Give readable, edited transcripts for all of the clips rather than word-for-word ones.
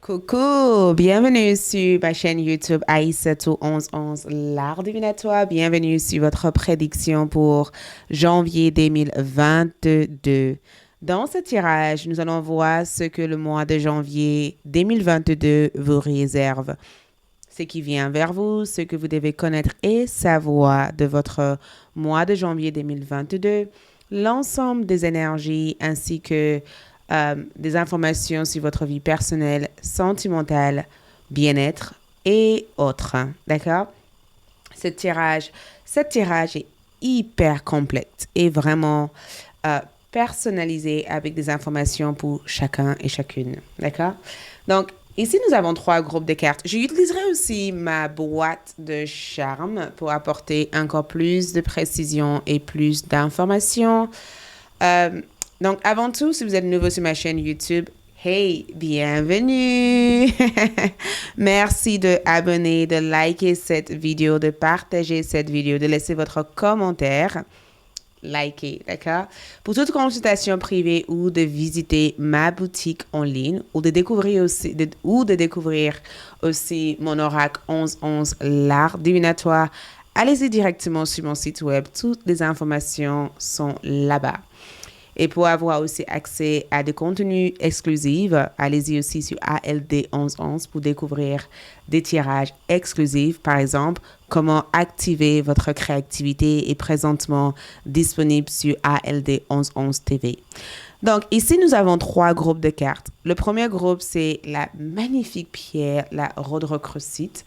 Coucou, bienvenue sur ma chaîne YouTube Aïssatou 1111, l'art divinatoire. Bienvenue sur votre prédiction pour janvier 2022. Dans ce tirage, nous allons voir ce que le mois de janvier 2022 vous réserve. Ce qui vient vers vous, ce que vous devez connaître et savoir de votre mois de janvier 2022, l'ensemble des énergies ainsi que des informations sur votre vie personnelle, sentimentale, bien-être et autres. D'accord? Ce tirage est hyper complète et vraiment personnalisé avec des informations pour chacun et chacune. D'accord? Donc, ici, nous avons 3 groupes de cartes. J'utiliserai aussi ma boîte de charme pour apporter encore plus de précision et plus d'informations. Donc, avant tout, si vous êtes nouveau sur ma chaîne YouTube, hey, bienvenue! Merci de abonner, de liker cette vidéo, de partager cette vidéo, de laisser votre commentaire. Likez, d'accord? Pour toute consultation privée ou de visiter ma boutique en ligne ou de découvrir aussi mon oracle 1111, l'art divinatoire, allez-y directement sur mon site web. Toutes les informations sont là-bas. Et pour avoir aussi accès à des contenus exclusifs, allez-y aussi sur ALD 1111 pour découvrir des tirages exclusifs. Par exemple, comment activer votre créativité est présentement disponible sur ALD 1111 TV. Donc, ici, nous avons 3 groupes de cartes. Le premier groupe, c'est la magnifique pierre, la rhodochrosite,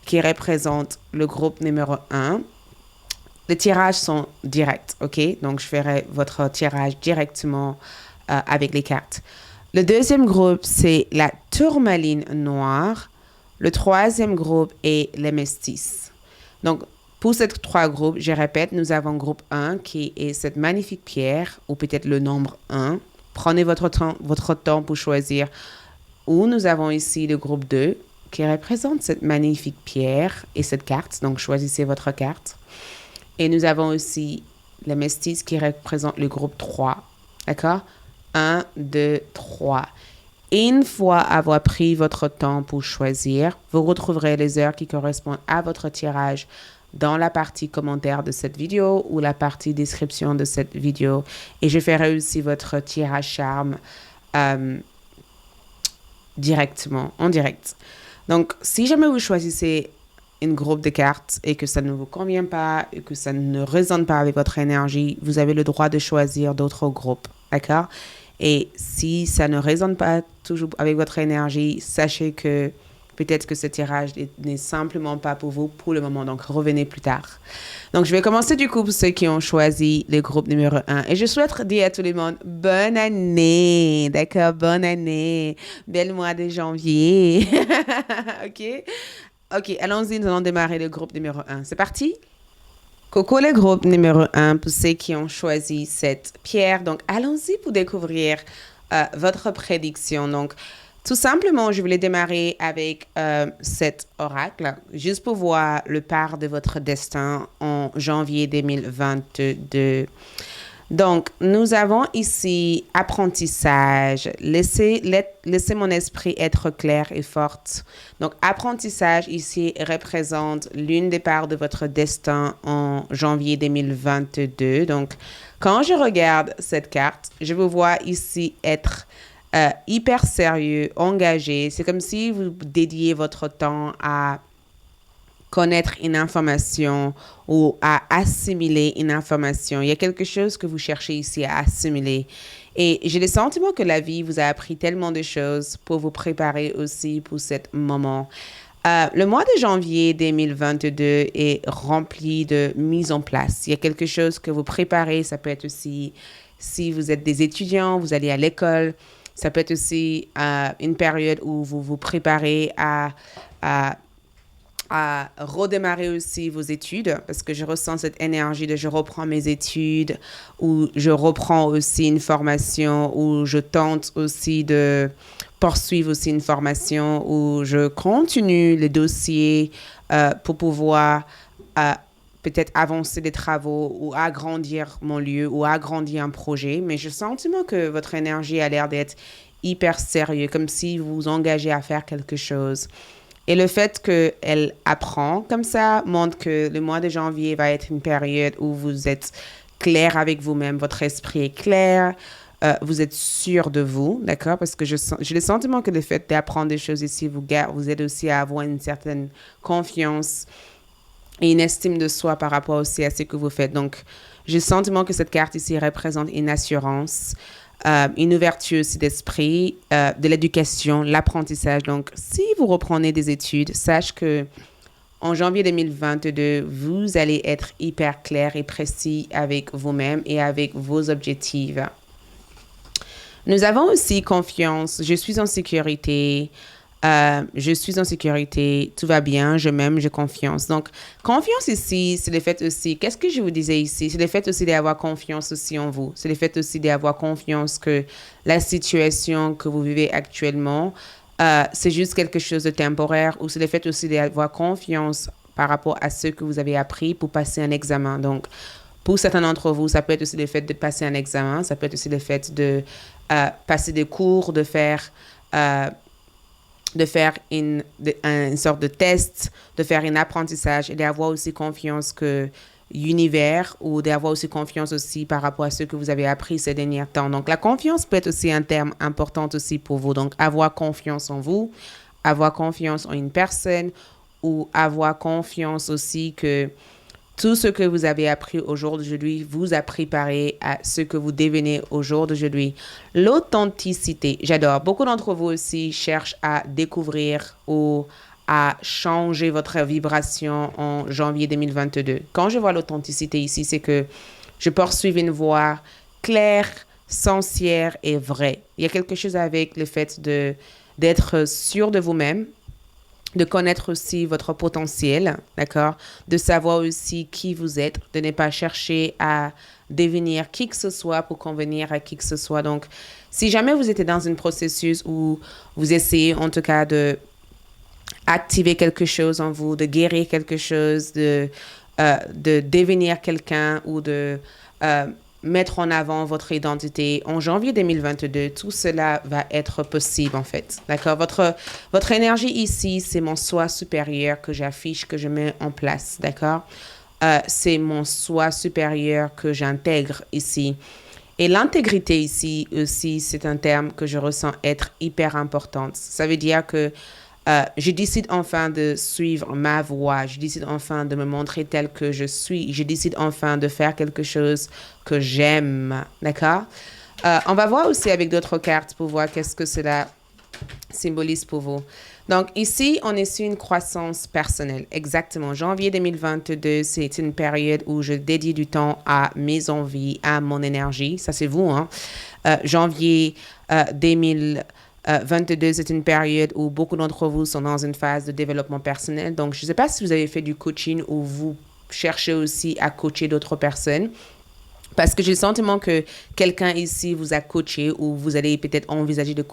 qui représente le groupe numéro 1. Les tirages sont directs, ok? Donc, je ferai votre tirage directement avec les cartes. Le deuxième groupe, c'est la tourmaline noire. Le troisième groupe est les métis. Donc, pour ces 3 groupes, je répète, nous avons groupe 1 qui est cette magnifique pierre, ou peut-être le nombre 1. Prenez votre temps pour choisir. Ou nous avons ici le groupe 2 qui représente cette magnifique pierre et cette carte. Donc, choisissez votre carte. Et nous avons aussi les métis qui représentent le groupe 3. D'accord? 1, 2, 3. Et une fois avoir pris votre temps pour choisir, vous retrouverez les heures qui correspondent à votre tirage dans la partie commentaire de cette vidéo ou la partie description de cette vidéo. Et je ferai aussi votre tirage charme directement, en direct. Donc, si jamais vous choisissez un groupe de cartes et que ça ne vous convient pas et que ça ne résonne pas avec votre énergie, vous avez le droit de choisir d'autres groupes, d'accord? Et si ça ne résonne pas toujours avec votre énergie, sachez que peut-être que ce tirage n'est simplement pas pour vous pour le moment, donc revenez plus tard. Donc, je vais commencer du coup pour ceux qui ont choisi le groupe numéro 1. Et je souhaite dire à tout le monde, bonne année, d'accord? Bonne année, bel mois de janvier, ok? Ok, allons-y, nous allons démarrer le groupe numéro 1. C'est parti? Coucou le groupe numéro 1 pour ceux qui ont choisi cette pierre. Donc, allons-y pour découvrir votre prédiction. Donc, tout simplement, je voulais démarrer avec cet oracle, juste pour voir le part de votre destin en janvier 2022. Donc, nous avons ici apprentissage. Laissez mon esprit être clair et forte. Donc, apprentissage ici représente l'une des parts de votre destin en janvier 2022. Donc, quand je regarde cette carte, je vous vois ici être hyper sérieux, engagé. C'est comme si vous dédiez votre temps à connaître une information ou à assimiler une information. Il y a quelque chose que vous cherchez ici à assimiler. Et j'ai le sentiment que la vie vous a appris tellement de choses pour vous préparer aussi pour ce moment. Le mois de janvier 2022 est rempli de mise en place. Il y a quelque chose que vous préparez. Ça peut être aussi, si vous êtes des étudiants, vous allez à l'école. Ça peut être aussi une période où vous vous préparez à redémarrer aussi vos études, parce que je ressens cette énergie de je reprends mes études, ou je reprends aussi une formation, ou je tente aussi de poursuivre aussi une formation, ou je continue les dossiers pour pouvoir peut-être avancer des travaux ou agrandir mon lieu ou agrandir un projet, mais j'ai le sentiment que votre énergie a l'air d'être hyper sérieux, comme si vous vous engagez à faire quelque chose. Et le fait qu'elle apprend comme ça montre que le mois de janvier va être une période où vous êtes clair avec vous-même, votre esprit est clair, vous êtes sûr de vous, d'accord? Parce que j'ai le sentiment que le fait d'apprendre des choses ici vous aide aussi à avoir une certaine confiance et une estime de soi par rapport aussi à ce que vous faites. Donc, j'ai le sentiment que cette carte ici représente une assurance, une ouverture aussi d'esprit, de l'éducation, l'apprentissage. Donc, si vous reprenez des études, sache que en janvier 2022, vous allez être hyper clair et précis avec vous-même et avec vos objectifs. Nous avons aussi confiance. Je suis en sécurité. Tout va bien, je m'aime, j'ai confiance. Donc, confiance ici, c'est le fait aussi, qu'est-ce que je vous disais ici? C'est le fait aussi d'avoir confiance aussi en vous. C'est le fait aussi d'avoir confiance que la situation que vous vivez actuellement, c'est juste quelque chose de temporaire, ou c'est le fait aussi d'avoir confiance par rapport à ce que vous avez appris pour passer un examen. Donc, pour certains d'entre vous, ça peut être aussi le fait de passer un examen, ça peut être aussi le fait de passer des cours, de faire une sorte de test, de faire un apprentissage et d'avoir aussi confiance que l'univers ou d'avoir aussi confiance aussi par rapport à ce que vous avez appris ces derniers temps. Donc, la confiance peut être aussi un terme important aussi pour vous. Donc, avoir confiance en vous, avoir confiance en une personne ou avoir confiance aussi que tout ce que vous avez appris au jour d'aujourd'hui vous a préparé à ce que vous devenez au jour d'aujourd'hui. L'authenticité, j'adore. Beaucoup d'entre vous aussi cherchent à découvrir ou à changer votre vibration en janvier 2022. Quand je vois l'authenticité ici, c'est que je poursuis une voie claire, sincère et vraie. Il y a quelque chose avec le fait d'être sûr de vous-même, de connaître aussi votre potentiel, d'accord? De savoir aussi qui vous êtes, de ne pas chercher à devenir qui que ce soit pour convenir à qui que ce soit. Donc, si jamais vous êtes dans un processus où vous essayez en tout cas de activer quelque chose en vous, de guérir quelque chose, de devenir quelqu'un ou de mettre en avant votre identité. En janvier 2022, tout cela va être possible, en fait. D'accord? Votre énergie ici, c'est mon soi supérieur que j'affiche, que je mets en place. D'accord? C'est mon soi supérieur que j'intègre ici. Et l'intégrité ici aussi, c'est un terme que je ressens être hyper importante. Ça veut dire que je décide enfin de suivre ma voie. Je décide enfin de me montrer tel que je suis. Je décide enfin de faire quelque chose que j'aime. D'accord? On va voir aussi avec d'autres cartes pour voir qu'est-ce que cela symbolise pour vous. Donc ici, on est sur une croissance personnelle. Exactement. Janvier 2022, c'est une période où je dédie du temps à mes envies, à mon énergie. Ça, c'est vous, hein? Janvier 2022, c'est une période où beaucoup d'entre vous sont dans une phase de développement personnel. Donc, je ne sais pas si vous avez fait du coaching ou vous cherchez aussi à coacher d'autres personnes. Parce que j'ai le sentiment que quelqu'un ici vous a coaché ou vous allez peut-être envisager de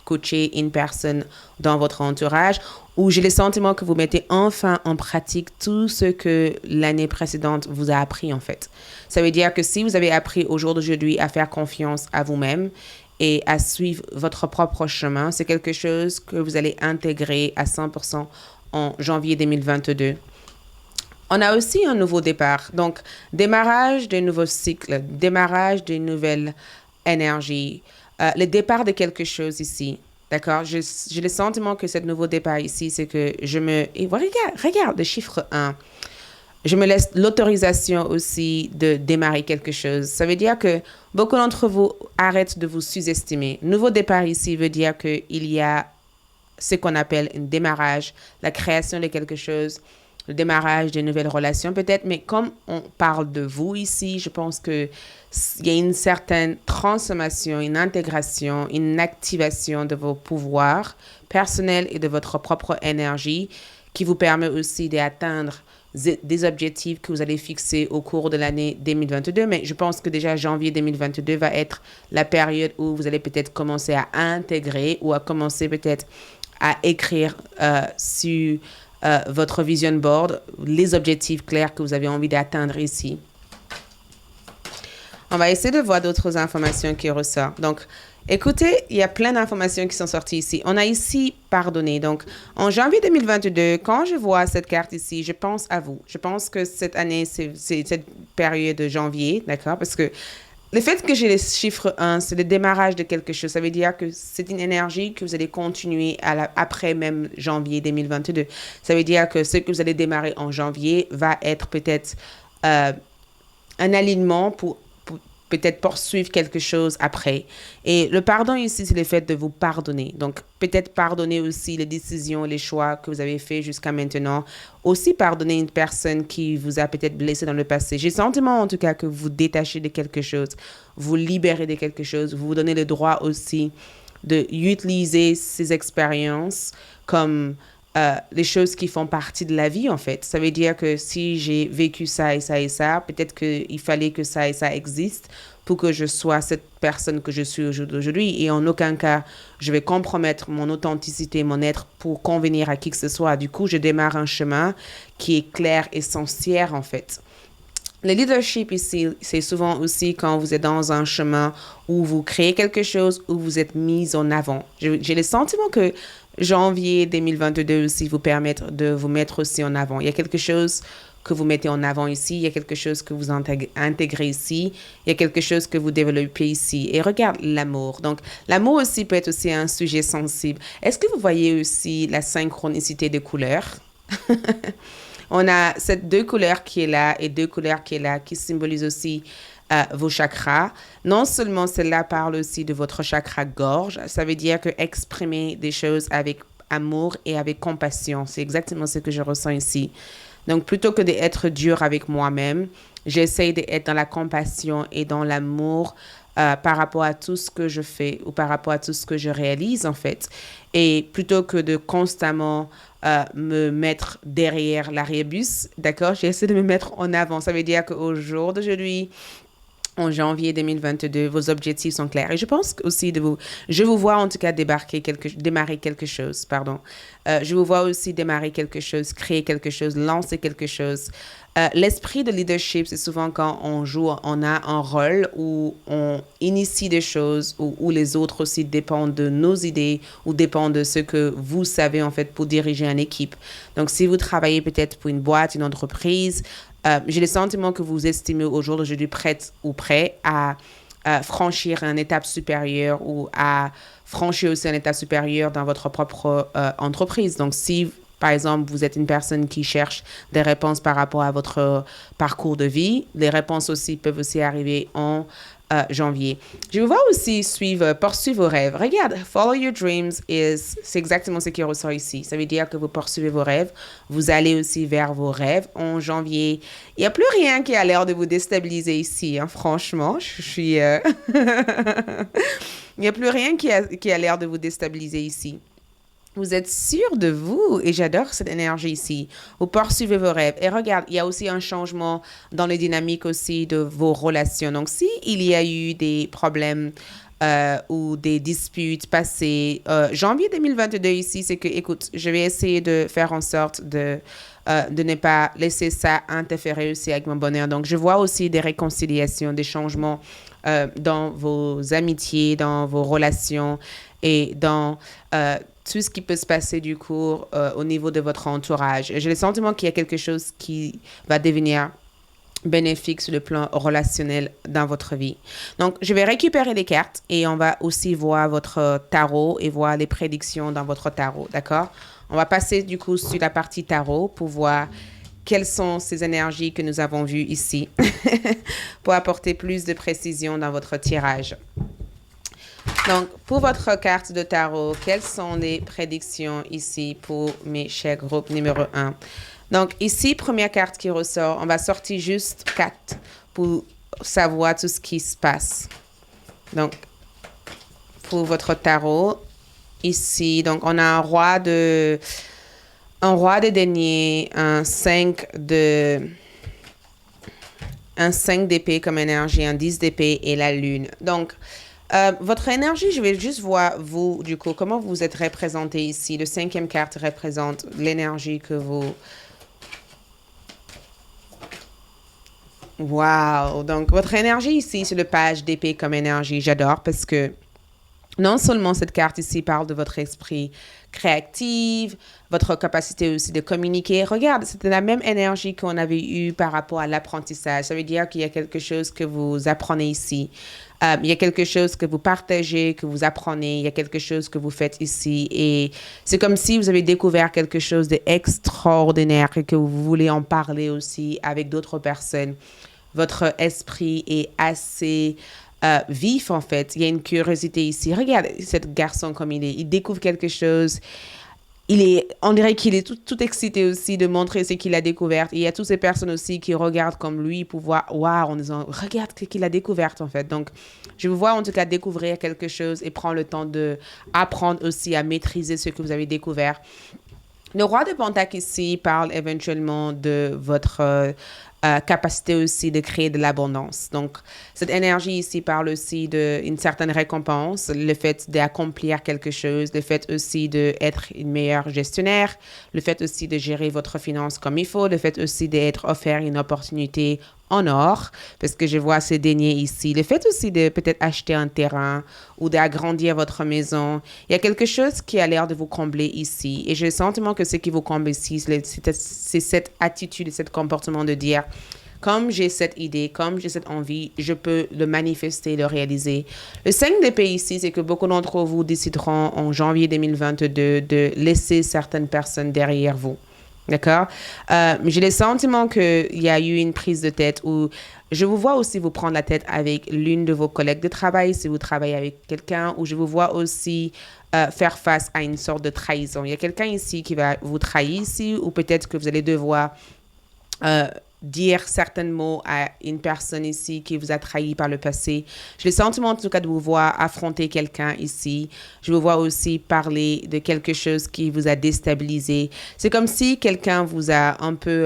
coacher une personne dans votre entourage, ou j'ai le sentiment que vous mettez enfin en pratique tout ce que l'année précédente vous a appris en fait. Ça veut dire que si vous avez appris au jour d'aujourd'hui à faire confiance à vous-même et à suivre votre propre chemin, c'est quelque chose que vous allez intégrer à 100% en janvier 2022. On a aussi un nouveau départ. Donc, démarrage de nouveaux cycles, démarrage de nouvelles énergies, le départ de quelque chose ici. D'accord? J'ai le sentiment que ce nouveau départ ici, c'est que regarde le chiffre 1. Je me laisse l'autorisation aussi de démarrer quelque chose. Ça veut dire que beaucoup d'entre vous arrêtent de vous sous-estimer. Nouveau départ ici veut dire qu'il y a ce qu'on appelle un démarrage, la création de quelque chose, le démarrage de nouvelles relations peut-être, mais comme on parle de vous ici, je pense qu'il y a une certaine transformation, une intégration, une activation de vos pouvoirs personnels et de votre propre énergie qui vous permet aussi d'atteindre des objectifs que vous allez fixer au cours de l'année 2022. Mais je pense que déjà janvier 2022 va être la période où vous allez peut-être commencer à intégrer ou à commencer peut-être à écrire sur votre vision board, les objectifs clairs que vous avez envie d'atteindre ici. On va essayer de voir d'autres informations qui ressortent. Donc, écoutez, il y a plein d'informations qui sont sorties ici. On a ici pardonné. Donc, en janvier 2022, quand je vois cette carte ici, je pense à vous. Je pense que cette année, c'est cette période de janvier, d'accord? Parce que le fait que j'ai les chiffres 1, c'est le démarrage de quelque chose. Ça veut dire que c'est une énergie que vous allez continuer après même janvier 2022. Ça veut dire que ce que vous allez démarrer en janvier va être peut-être un alignement pour peut-être poursuivre quelque chose après. Et le pardon ici, c'est le fait de vous pardonner. Donc, peut-être pardonner aussi les décisions, les choix que vous avez faits jusqu'à maintenant. Aussi pardonner une personne qui vous a peut-être blessé dans le passé. J'ai le sentiment, en tout cas, que vous détachez de quelque chose, vous libérez de quelque chose, vous vous donnez le droit aussi d'utiliser ces expériences comme les choses qui font partie de la vie, en fait. Ça veut dire que si j'ai vécu ça et ça et ça, peut-être qu'il fallait que ça et ça existe pour que je sois cette personne que je suis aujourd'hui. Et en aucun cas, je vais compromettre mon authenticité, mon être pour convenir à qui que ce soit. Du coup, je démarre un chemin qui est clair et sincère, en fait. Le leadership ici, c'est souvent aussi quand vous êtes dans un chemin où vous créez quelque chose, où vous êtes mis en avant. J'ai le sentiment que janvier 2022 aussi vous permettre de vous mettre aussi en avant. Il y a quelque chose que vous mettez en avant ici, il y a quelque chose que vous intégrez ici, il y a quelque chose que vous développez ici. Et regarde l'amour. Donc, l'amour aussi peut être aussi un sujet sensible. Est-ce que vous voyez aussi la synchronicité des couleurs? On a cette deux couleurs qui est là et deux couleurs qui est là, qui symbolisent aussi vos chakras. Non seulement celle-là parle aussi de votre chakra gorge, ça veut dire que exprimer des choses avec amour et avec compassion. C'est exactement ce que je ressens ici. Donc, plutôt que d'être dur avec moi-même, j'essaie d'être dans la compassion et dans l'amour par rapport à tout ce que je fais ou par rapport à tout ce que je réalise, en fait. Et plutôt que de constamment me mettre derrière l'arrière-bus, d'accord, j'essaie de me mettre en avant. Ça veut dire qu'au jour d'aujourd'hui, en janvier 2022, vos objectifs sont clairs. Et je pense aussi je vous vois en tout cas démarrer quelque chose, pardon. Je vous vois aussi démarrer quelque chose, créer quelque chose, lancer quelque chose. L'esprit de leadership, c'est souvent quand on a un rôle où on initie des choses, où les autres aussi dépendent de nos idées ou dépendent de ce que vous savez en fait pour diriger une équipe. Donc, si vous travaillez peut-être pour une boîte, une entreprise, j'ai le sentiment que vous estimez au jour d'aujourd'hui prête ou prêt à franchir une étape supérieure ou à franchir aussi une étape supérieure dans votre propre entreprise. Donc, si, par exemple, vous êtes une personne qui cherche des réponses par rapport à votre parcours de vie, les réponses aussi peuvent aussi arriver en janvier. Je vous vois aussi poursuivre vos rêves. Regarde, follow your dreams c'est exactement ce qui ressort ici. Ça veut dire que vous poursuivez vos rêves. Vous allez aussi vers vos rêves en janvier. Il n'y a plus rien qui a l'air de vous déstabiliser ici, hein, franchement. Je suis... Il n'y a plus rien qui a l'air de vous déstabiliser ici. Vous êtes sûr de vous et j'adore cette énergie ici. Vous poursuivez vos rêves. Et regarde, il y a aussi un changement dans les dynamiques aussi de vos relations. Donc, s'il y a eu des problèmes ou des disputes passées, janvier 2022 ici, c'est que, écoute, je vais essayer de faire en sorte de ne pas laisser ça interférer aussi avec mon bonheur. Donc, je vois aussi des réconciliations, des changements dans vos amitiés, dans vos relations et dans tout ce qui peut se passer du coup au niveau de votre entourage. J'ai le sentiment qu'il y a quelque chose qui va devenir bénéfique sur le plan relationnel dans votre vie. Donc, je vais récupérer les cartes et on va aussi voir votre tarot et voir les prédictions dans votre tarot, d'accord? On va passer du coup sur la partie tarot pour voir quelles sont ces énergies que nous avons vues ici pour apporter plus de précision dans votre tirage. Donc, pour votre carte de tarot, quelles sont les prédictions ici pour mes chers groupes numéro 1? Donc, ici, première carte qui ressort, on va sortir juste 4 pour savoir tout ce qui se passe. Donc, pour votre tarot, ici, donc on a un roi de denier, un 5 d'épée comme énergie, un 10 d'épée et la lune. Donc, Votre énergie, je vais juste voir, vous, du coup, comment vous êtes représenté ici. Le cinquième carte représente l'énergie que vous... Wow! Donc, votre énergie ici, c'est le page d'épée comme énergie. J'adore parce que non seulement cette carte ici parle de votre esprit créatif, votre capacité aussi de communiquer. Regarde, c'était la même énergie qu'on avait eue par rapport à l'apprentissage. Ça veut dire qu'il y a quelque chose que vous apprenez ici. Il y a quelque chose que vous partagez, que vous apprenez. Il y a quelque chose que vous faites ici. Et c'est comme si vous avez découvert quelque chose d'extraordinaire et que vous voulez en parler aussi avec d'autres personnes. Votre esprit est assez vif, en fait. Il y a une curiosité ici. Regarde cet garçon comme il est. Il découvre quelque chose. On dirait qu'il est tout excité aussi de montrer ce qu'il a découvert. Et il y a toutes ces personnes aussi qui regardent comme lui pour voir, waouh, en disant, regarde ce qu'il a découvert, en fait. Donc, je vous vois en tout cas découvrir quelque chose et prendre le temps de apprendre aussi à maîtriser ce que vous avez découvert. Le roi de Pentacle ici parle éventuellement de votre capacité aussi de créer de l'abondance. Donc, cette énergie ici parle aussi d'une certaine récompense, le fait d'accomplir quelque chose, le fait aussi d'être une meilleure gestionnaire, le fait aussi de gérer votre finance comme il faut, le fait aussi d'être offert une opportunité en or, parce que je vois ces deniers ici. Le fait aussi de peut-être acheter un terrain ou d'agrandir votre maison. Il y a quelque chose qui a l'air de vous combler ici. Et j'ai le sentiment que ce qui vous comble ici, c'est cette attitude, ce comportement de dire, comme j'ai cette idée, comme j'ai cette envie, je peux le manifester, le réaliser. Le 5 d'épée ici, c'est que beaucoup d'entre vous décideront en janvier 2022 de laisser certaines personnes derrière vous. D'accord? J'ai le sentiment qu'il y a eu une prise de tête où je vous vois aussi vous prendre la tête avec l'une de vos collègues de travail si vous travaillez avec quelqu'un, ou je vous vois aussi faire face à une sorte de trahison. Il y a quelqu'un ici qui va vous trahir ici, ou peut-être que vous allez devoir dire certains mots à une personne ici qui vous a trahi par le passé. J'ai le sentiment en tout cas de vous voir affronter quelqu'un ici. Je vous vois aussi parler de quelque chose qui vous a déstabilisé. C'est comme si quelqu'un vous a un peu...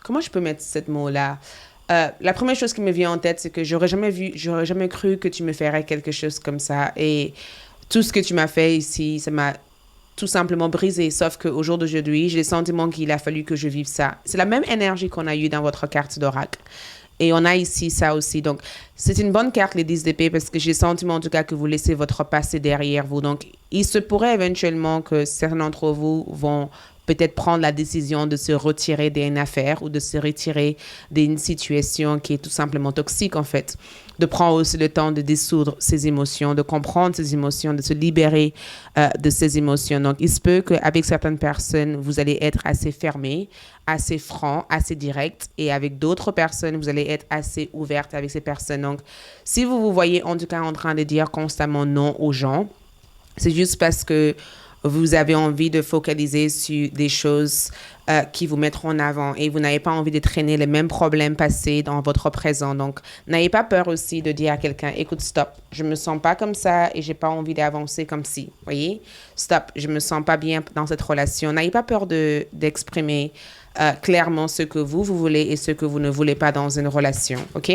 comment je peux mettre ce mot-là? La première chose qui me vient en tête, c'est que j'aurais jamais cru que tu me ferais quelque chose comme ça. Et tout ce que tu m'as fait ici, ça m'a tout simplement brisé. Sauf qu'au jour d'aujourd'hui, j'ai le sentiment qu'il a fallu que je vive ça. C'est la même énergie qu'on a eue dans votre carte d'oracle. Et on a ici ça aussi. Donc, c'est une bonne carte, les 10 d'épée, parce que j'ai le sentiment en tout cas que vous laissez votre passé derrière vous. Donc, il se pourrait éventuellement que certains d'entre vous vont peut-être prendre la décision de se retirer d'une affaire ou de se retirer d'une situation qui est tout simplement toxique, en fait. De prendre aussi le temps de dissoudre ses émotions, de comprendre ses émotions, de se libérer de ses émotions. Donc, il se peut qu'avec certaines personnes, vous allez être assez fermé, assez franc, assez direct. Et avec d'autres personnes, vous allez être assez ouverte avec ces personnes. Donc, si vous vous voyez en tout cas en train de dire constamment non aux gens, c'est juste parce que vous avez envie de focaliser sur des choses qui vous mettront en avant et vous n'avez pas envie de traîner les mêmes problèmes passés dans votre présent. Donc, n'ayez pas peur aussi de dire à quelqu'un, écoute, stop, je me sens pas comme ça et j'ai pas envie d'avancer comme si, voyez? Stop, je me sens pas bien dans cette relation. N'ayez pas peur d'exprimer clairement ce que vous voulez et ce que vous ne voulez pas dans une relation, OK?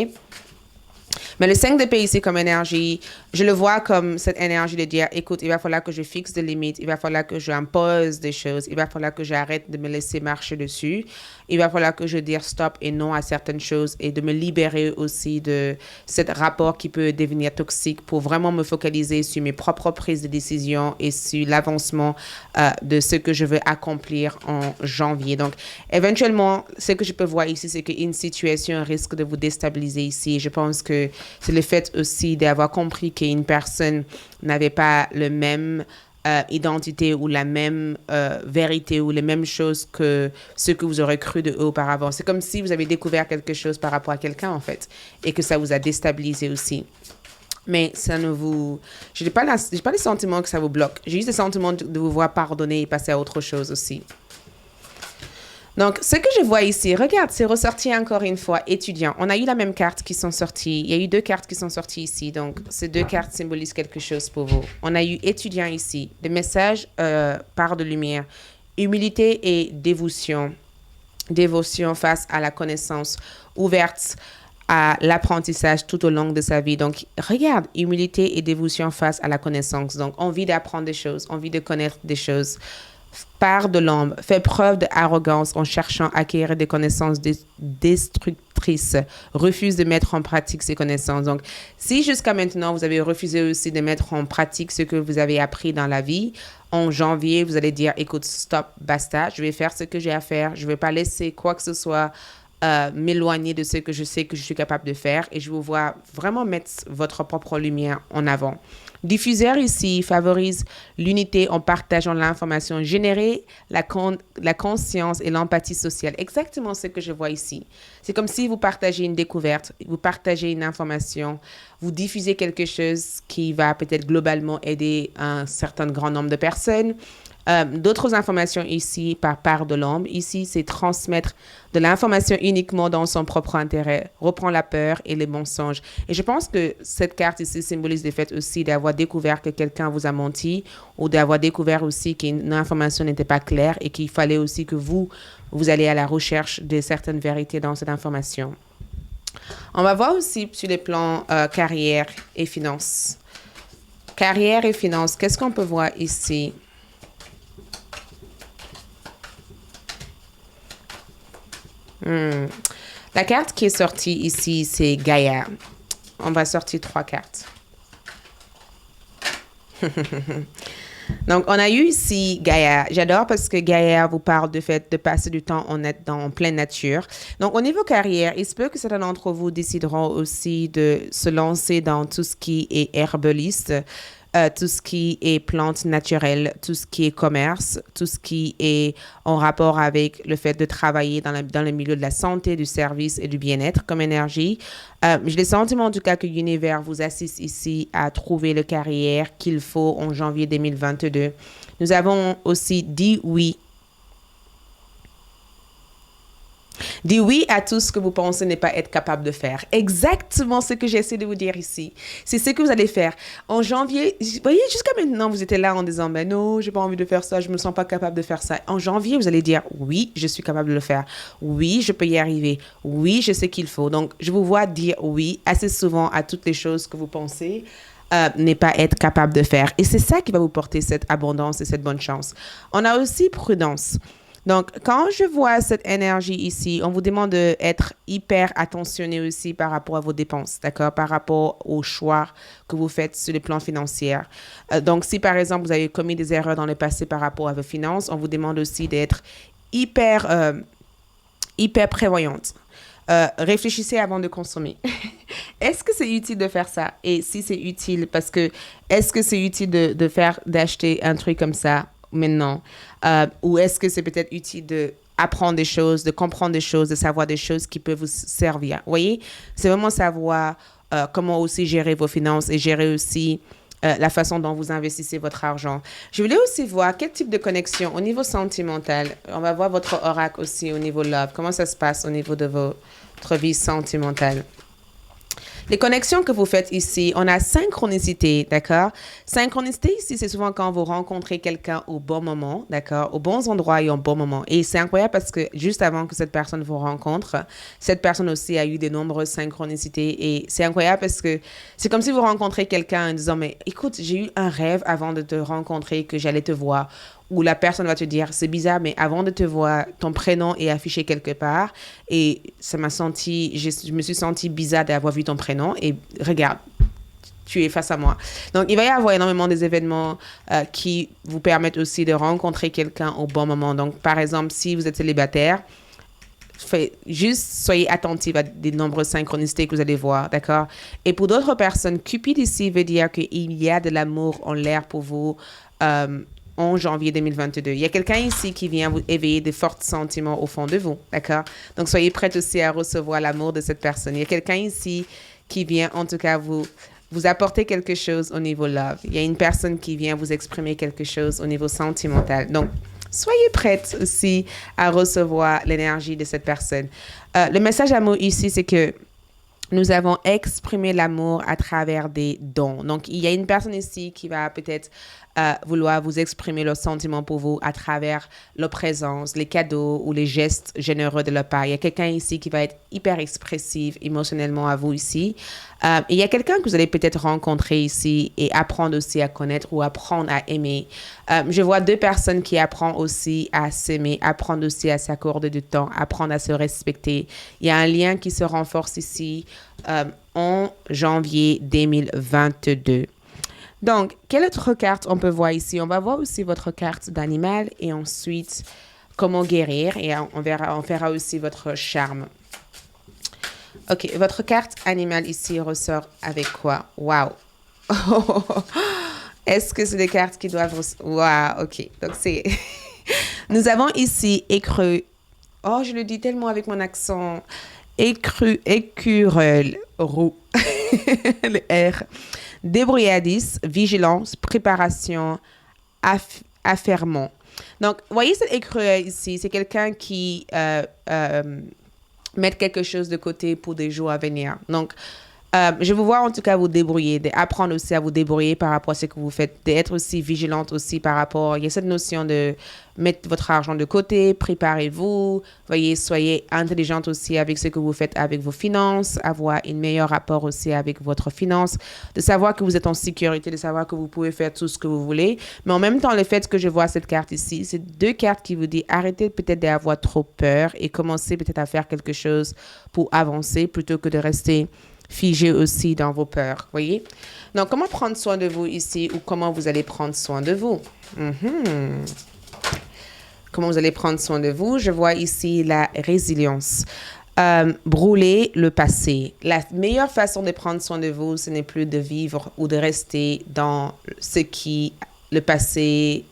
Mais le 5 d'épée ici comme énergie, je le vois comme cette énergie de dire, écoute, il va falloir que je fixe des limites, il va falloir que j'impose des choses, il va falloir que j'arrête de me laisser marcher dessus, il va falloir que je dise stop et non à certaines choses et de me libérer aussi de ce rapport qui peut devenir toxique pour vraiment me focaliser sur mes propres prises de décision et sur l'avancement de ce que je veux accomplir en janvier. Donc, éventuellement, ce que je peux voir ici, c'est qu'une situation risque de vous déstabiliser ici. Je pense que c'est le fait aussi d'avoir compris qu'une personne n'avait pas le même identité ou la même vérité ou les mêmes choses que ce que vous aurez cru de eux auparavant. C'est comme si vous avez découvert quelque chose par rapport à quelqu'un, en fait, et que ça vous a déstabilisé aussi. Mais ça ne vous... Je n'ai pas le sentiment que ça vous bloque. J'ai juste le sentiment de vous voir pardonner et passer à autre chose aussi. Donc, ce que je vois ici, regarde, c'est ressorti encore une fois, étudiant. On a eu la même carte qui sont sorties. Il y a eu 2 cartes qui sont sorties ici. Donc, ces 2 cartes symbolisent quelque chose pour vous. On a eu étudiant ici. Le message part de lumière. Humilité et dévotion. Dévotion face à la connaissance ouverte à l'apprentissage tout au long de sa vie. Donc, regarde, humilité et dévotion face à la connaissance. Donc, envie d'apprendre des choses, envie de connaître des choses. Part de l'ombre, fait preuve d'arrogance en cherchant à acquérir des connaissances destructrices, refuse de mettre en pratique ces connaissances. Donc, si jusqu'à maintenant, vous avez refusé aussi de mettre en pratique ce que vous avez appris dans la vie, en janvier, vous allez dire, écoute, stop, basta, je vais faire ce que j'ai à faire, je ne vais pas laisser quoi que ce soit m'éloigner de ce que je sais que je suis capable de faire et je vous vois vraiment mettre votre propre lumière en avant. Diffuseur ici favorise l'unité en partageant l'information, générer la conscience et l'empathie sociale. Exactement ce que je vois ici. C'est comme si vous partagez une découverte, vous partagez une information, vous diffusez quelque chose qui va peut-être globalement aider un certain grand nombre de personnes. D'autres informations ici par part de l'homme. Ici, c'est transmettre de l'information uniquement dans son propre intérêt, reprend la peur et les mensonges. Et je pense que cette carte ici symbolise le fait aussi d'avoir découvert que quelqu'un vous a menti ou d'avoir découvert aussi qu'une information n'était pas claire et qu'il fallait aussi que vous allez à la recherche de certaines vérités dans cette information. On va voir aussi sur les plans carrière et finances. Carrière et finances, qu'est-ce qu'on peut voir ici? La carte qui est sortie ici, c'est Gaïa. On va sortir 3 cartes. Donc, on a eu ici Gaïa. J'adore parce que Gaïa vous parle du fait de passer du temps en pleine nature. Donc, au niveau carrière, il se peut que certains d'entre vous décideront aussi de se lancer dans tout ce qui est herbaliste, tout ce qui est plantes naturelles, tout ce qui est commerce, tout ce qui est en rapport avec le fait de travailler dans le milieu de la santé, du service et du bien-être comme énergie. J'ai le sentiment en tout cas que l'univers vous assiste ici à trouver le carrière qu'il faut en janvier 2022. Nous avons aussi dit oui. Dis oui à tout ce que vous pensez ne pas être capable de faire. Exactement ce que j'essaie de vous dire ici. C'est ce que vous allez faire. En janvier, vous voyez, jusqu'à maintenant, vous étiez là en disant, ben non, j'ai pas envie de faire ça, je me sens pas capable de faire ça. En janvier, vous allez dire, oui, je suis capable de le faire. Oui, je peux y arriver. Oui, je sais qu'il faut. Donc, je vous vois dire oui assez souvent à toutes les choses que vous pensez n'est pas être capable de faire. Et c'est ça qui va vous porter cette abondance et cette bonne chance. On a aussi prudence. Donc, quand je vois cette énergie ici, on vous demande d'être hyper attentionné aussi par rapport à vos dépenses, d'accord? Par rapport aux choix que vous faites sur le plan financier. Donc, si par exemple, vous avez commis des erreurs dans le passé par rapport à vos finances, on vous demande aussi d'être hyper prévoyante. Réfléchissez avant de consommer. Est-ce que c'est utile de faire ça? Et si c'est utile, est-ce que c'est utile d'acheter un truc comme ça maintenant? Ou est-ce que c'est peut-être utile d'apprendre des choses, de comprendre des choses, de savoir des choses qui peuvent vous servir? Vous voyez? C'est vraiment savoir comment aussi gérer vos finances et gérer aussi la façon dont vous investissez votre argent. Je voulais aussi voir quel type de connexion au niveau sentimental. On va voir votre oracle aussi au niveau love. Comment ça se passe au niveau de votre vie sentimentale? Les connexions que vous faites ici, on a synchronicité, d'accord? Synchronicité ici, c'est souvent quand vous rencontrez quelqu'un au bon moment, d'accord? Aux bons endroits et au bon moment. Et c'est incroyable parce que juste avant que cette personne vous rencontre, cette personne aussi a eu de nombreuses synchronicités. Et c'est incroyable parce que c'est comme si vous rencontrez quelqu'un en disant, mais écoute, j'ai eu un rêve avant de te rencontrer que j'allais te voir. Où la personne va te dire, c'est bizarre, mais avant de te voir, ton prénom est affiché quelque part. Et je me suis sentie bizarre d'avoir vu ton prénom. Et regarde, tu es face à moi. Donc, il va y avoir énormément des événements qui vous permettent aussi de rencontrer quelqu'un au bon moment. Donc, par exemple, si vous êtes célibataire, soyez attentif à des nombreuses synchronicités que vous allez voir, d'accord? Et pour d'autres personnes, Cupid ici veut dire qu'il y a de l'amour en l'air pour vous en janvier 2022. Il y a quelqu'un ici qui vient vous éveiller de forts sentiments au fond de vous, d'accord? Donc, soyez prêts aussi à recevoir l'amour de cette personne. Il y a quelqu'un ici qui vient, en tout cas, vous apporter quelque chose au niveau love. Il y a une personne qui vient vous exprimer quelque chose au niveau sentimental. Donc, soyez prêtes aussi à recevoir l'énergie de cette personne. Le message amour ici, c'est que nous avons exprimé l'amour à travers des dons. Donc, il y a une personne ici qui va peut-être vouloir vous exprimer leurs sentiments pour vous à travers leur présence, les cadeaux ou les gestes généreux de leur part. Il y a quelqu'un ici qui va être hyper expressif émotionnellement à vous ici. Et il y a quelqu'un que vous allez peut-être rencontrer ici et apprendre aussi à connaître ou apprendre à aimer. Je vois deux personnes qui apprennent aussi à s'aimer, apprendre aussi à s'accorder du temps, apprendre à se respecter. Il y a un lien qui se renforce ici en janvier 2022. Donc, quelle autre carte on peut voir ici? On va voir aussi votre carte d'animal et ensuite comment guérir et on verra aussi votre charme. Ok, votre carte animale ici ressort avec quoi? Wow! Est-ce que c'est des cartes qui doivent... Wow, ok. Donc, c'est... Nous avons ici écru... Oh, je le dis tellement avec mon accent. Écureuil roux. Le R. Débrouillardise, vigilance, préparation, affairement. Donc, voyez cet écureuil ici, c'est quelqu'un qui met quelque chose de côté pour des jours à venir. Donc, je vous vois en tout cas vous débrouiller, d'apprendre aussi à vous débrouiller par rapport à ce que vous faites, d'être aussi vigilante aussi par rapport, il y a cette notion de mettre votre argent de côté, préparez-vous, voyez, soyez intelligente aussi avec ce que vous faites avec vos finances, avoir un meilleur rapport aussi avec votre finance, de savoir que vous êtes en sécurité, de savoir que vous pouvez faire tout ce que vous voulez, mais en même temps, le fait que je vois cette carte ici, c'est deux cartes qui vous disent arrêtez peut-être d'avoir trop peur et commencez peut-être à faire quelque chose pour avancer plutôt que de rester figé aussi dans vos peurs, voyez? Donc, comment prendre soin de vous ici ou comment vous allez prendre soin de vous? Comment vous allez prendre soin de vous? Je vois ici la résilience. Brûler le passé. La meilleure façon de prendre soin de vous, ce n'est plus de vivre ou de rester dans ce qui le passé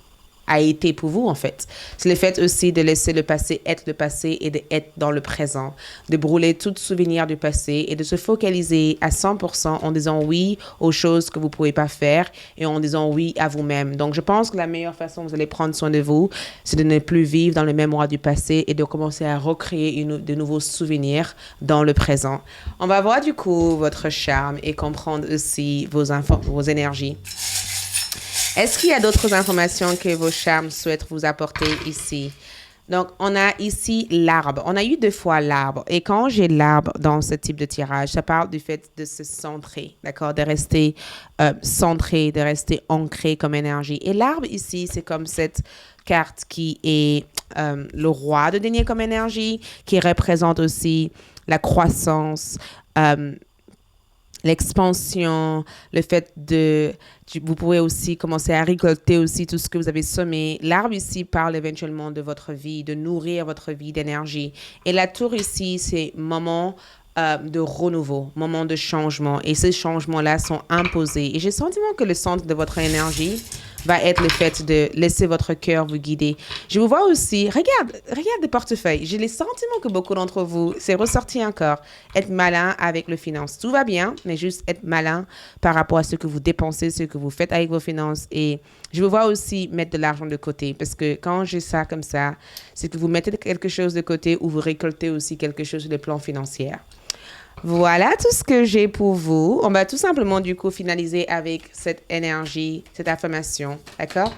a été pour vous, en fait. C'est le fait aussi de laisser le passé être le passé et d'être dans le présent, de brûler tout souvenir du passé et de se focaliser à 100% en disant oui aux choses que vous ne pouvez pas faire et en disant oui à vous-même. Donc, je pense que la meilleure façon que vous allez prendre soin de vous, c'est de ne plus vivre dans le mémoire du passé et de commencer à recréer de nouveaux souvenirs dans le présent. On va voir du coup votre charme et comprendre aussi vos énergies. Est-ce qu'il y a d'autres informations que vos charmes souhaitent vous apporter ici? Donc, on a ici l'arbre. On a eu 2 fois l'arbre. Et quand j'ai l'arbre dans ce type de tirage, ça parle du fait de se centrer, d'accord? De rester centré, de rester ancré comme énergie. Et l'arbre ici, c'est comme cette carte qui est le roi de denier comme énergie, qui représente aussi la croissance, l'expansion, le fait vous pouvez aussi commencer à récolter aussi tout ce que vous avez semé. L'arbre ici parle éventuellement de votre vie, de nourrir votre vie d'énergie. Et la tour ici, c'est moment de renouveau, moment de changement. Et ces changements-là sont imposés. Et j'ai le sentiment que le centre de votre énergie va être le fait de laisser votre cœur vous guider. Je vous vois aussi, regarde le portefeuille. J'ai le sentiment que beaucoup d'entre vous, c'est ressorti encore, être malin avec le finance. Tout va bien, mais juste être malin par rapport à ce que vous dépensez, ce que vous faites avec vos finances. Et je vous vois aussi mettre de l'argent de côté parce que quand j'ai ça comme ça, c'est que vous mettez quelque chose de côté ou vous récoltez aussi quelque chose sur le plan financier. Voilà tout ce que j'ai pour vous. On va tout simplement du coup finaliser avec cette énergie, cette affirmation, d'accord?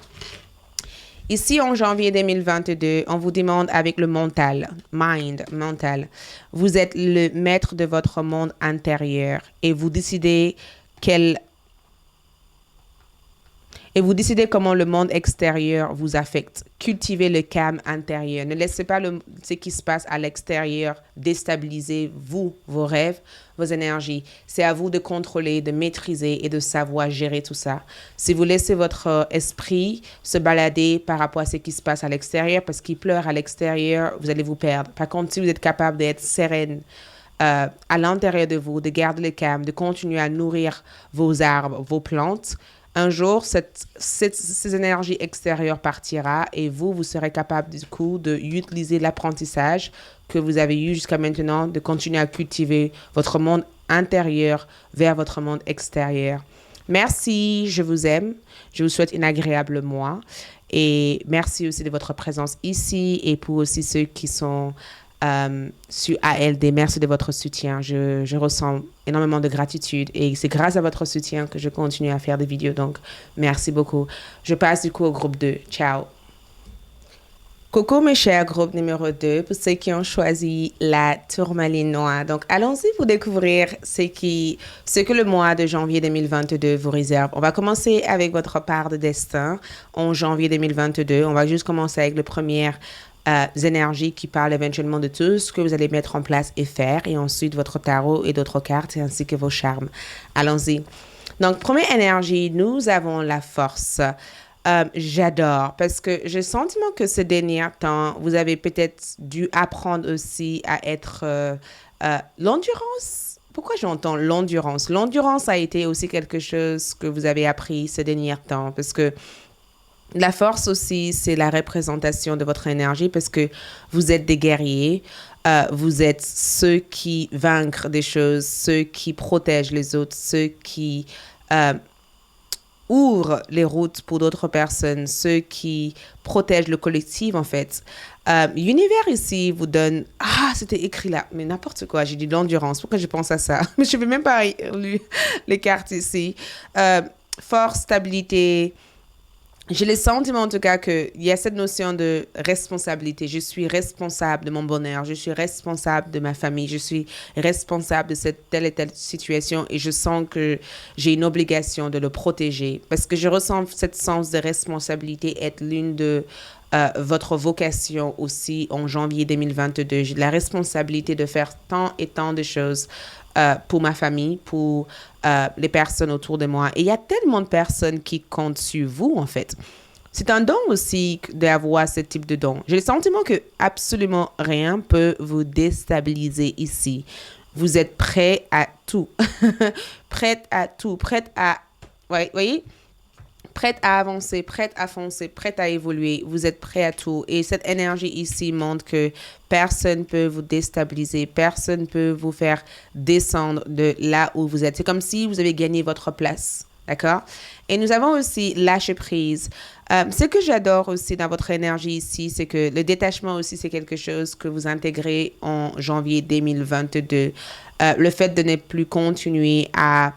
Ici, en janvier 2022, on vous demande avec le mental, mental. Vous êtes le maître de votre monde intérieur et vous décidez comment le monde extérieur vous affecte. Cultivez le calme intérieur. Ne laissez pas ce qui se passe à l'extérieur déstabiliser vos rêves, vos énergies. C'est à vous de contrôler, de maîtriser et de savoir gérer tout ça. Si vous laissez votre esprit se balader par rapport à ce qui se passe à l'extérieur, parce qu'il pleure à l'extérieur, vous allez vous perdre. Par contre, si vous êtes capable d'être sereine, à l'intérieur de vous, de garder le calme, de continuer à nourrir vos arbres, vos plantes, un jour, ces énergies extérieures partira et vous serez capable du coup d'utiliser l'apprentissage que vous avez eu jusqu'à maintenant, de continuer à cultiver votre monde intérieur vers votre monde extérieur. Merci, je vous aime. Je vous souhaite un agréable mois. Et merci aussi de votre présence ici et pour aussi ceux qui sont sur ALD. Merci de votre soutien. Je ressens énormément de gratitude et c'est grâce à votre soutien que je continue à faire des vidéos. Donc, merci beaucoup. Je passe du coup au groupe 2. Ciao. Coucou mes chers groupe numéro 2 pour ceux qui ont choisi la tourmaline noire. Donc, allons-y pour découvrir ce que le mois de janvier 2022 vous réserve. On va commencer avec votre part de destin en janvier 2022. On va juste commencer avec les premières énergies qui parlent éventuellement de tout ce que vous allez mettre en place et faire. Et ensuite, votre tarot et d'autres cartes ainsi que vos charmes. Allons-y. Donc, première énergie, nous avons la force. J'adore parce que j'ai le sentiment que ce dernier temps, vous avez peut-être dû apprendre aussi à être l'endurance. Pourquoi j'entends l'endurance? L'endurance a été aussi quelque chose que vous avez appris ce dernier temps parce que la force aussi, c'est la représentation de votre énergie parce que vous êtes des guerriers. Vous êtes ceux qui vaincent des choses, ceux qui protègent les autres, ceux qui ouvrent les routes pour d'autres personnes, ceux qui protègent le collectif, en fait. L'univers ici vous donne... Ah, c'était écrit là, mais n'importe quoi, j'ai dit l'endurance. Pourquoi je pense à ça? Mais je ne vais même pas lire les cartes ici. Force, stabilité... J'ai le sentiment en tout cas qu'il y a cette notion de responsabilité. Je suis responsable de mon bonheur, je suis responsable de ma famille, je suis responsable de cette telle et telle situation et je sens que j'ai une obligation de le protéger parce que je ressens cette sens de responsabilité être l'une de votre vocation aussi en janvier 2022. J'ai la responsabilité de faire tant et tant de choses pour ma famille, pour les personnes autour de moi. Et il y a tellement de personnes qui comptent sur vous, en fait. C'est un don aussi d'avoir ce type de don. J'ai le sentiment que absolument rien peut vous déstabiliser ici. Vous êtes prêt à tout. Prête à tout. Prête à... Ouais, voyez? Prête à avancer, prête à foncer, prête à évoluer. Vous êtes prêt à tout. Et cette énergie ici montre que personne ne peut vous déstabiliser. Personne ne peut vous faire descendre de là où vous êtes. C'est comme si vous avez gagné votre place. D'accord? Et nous avons aussi lâcher prise. Ce que j'adore aussi dans votre énergie ici, c'est que le détachement aussi, c'est quelque chose que vous intégrez en janvier 2022. Le fait de ne plus continuer à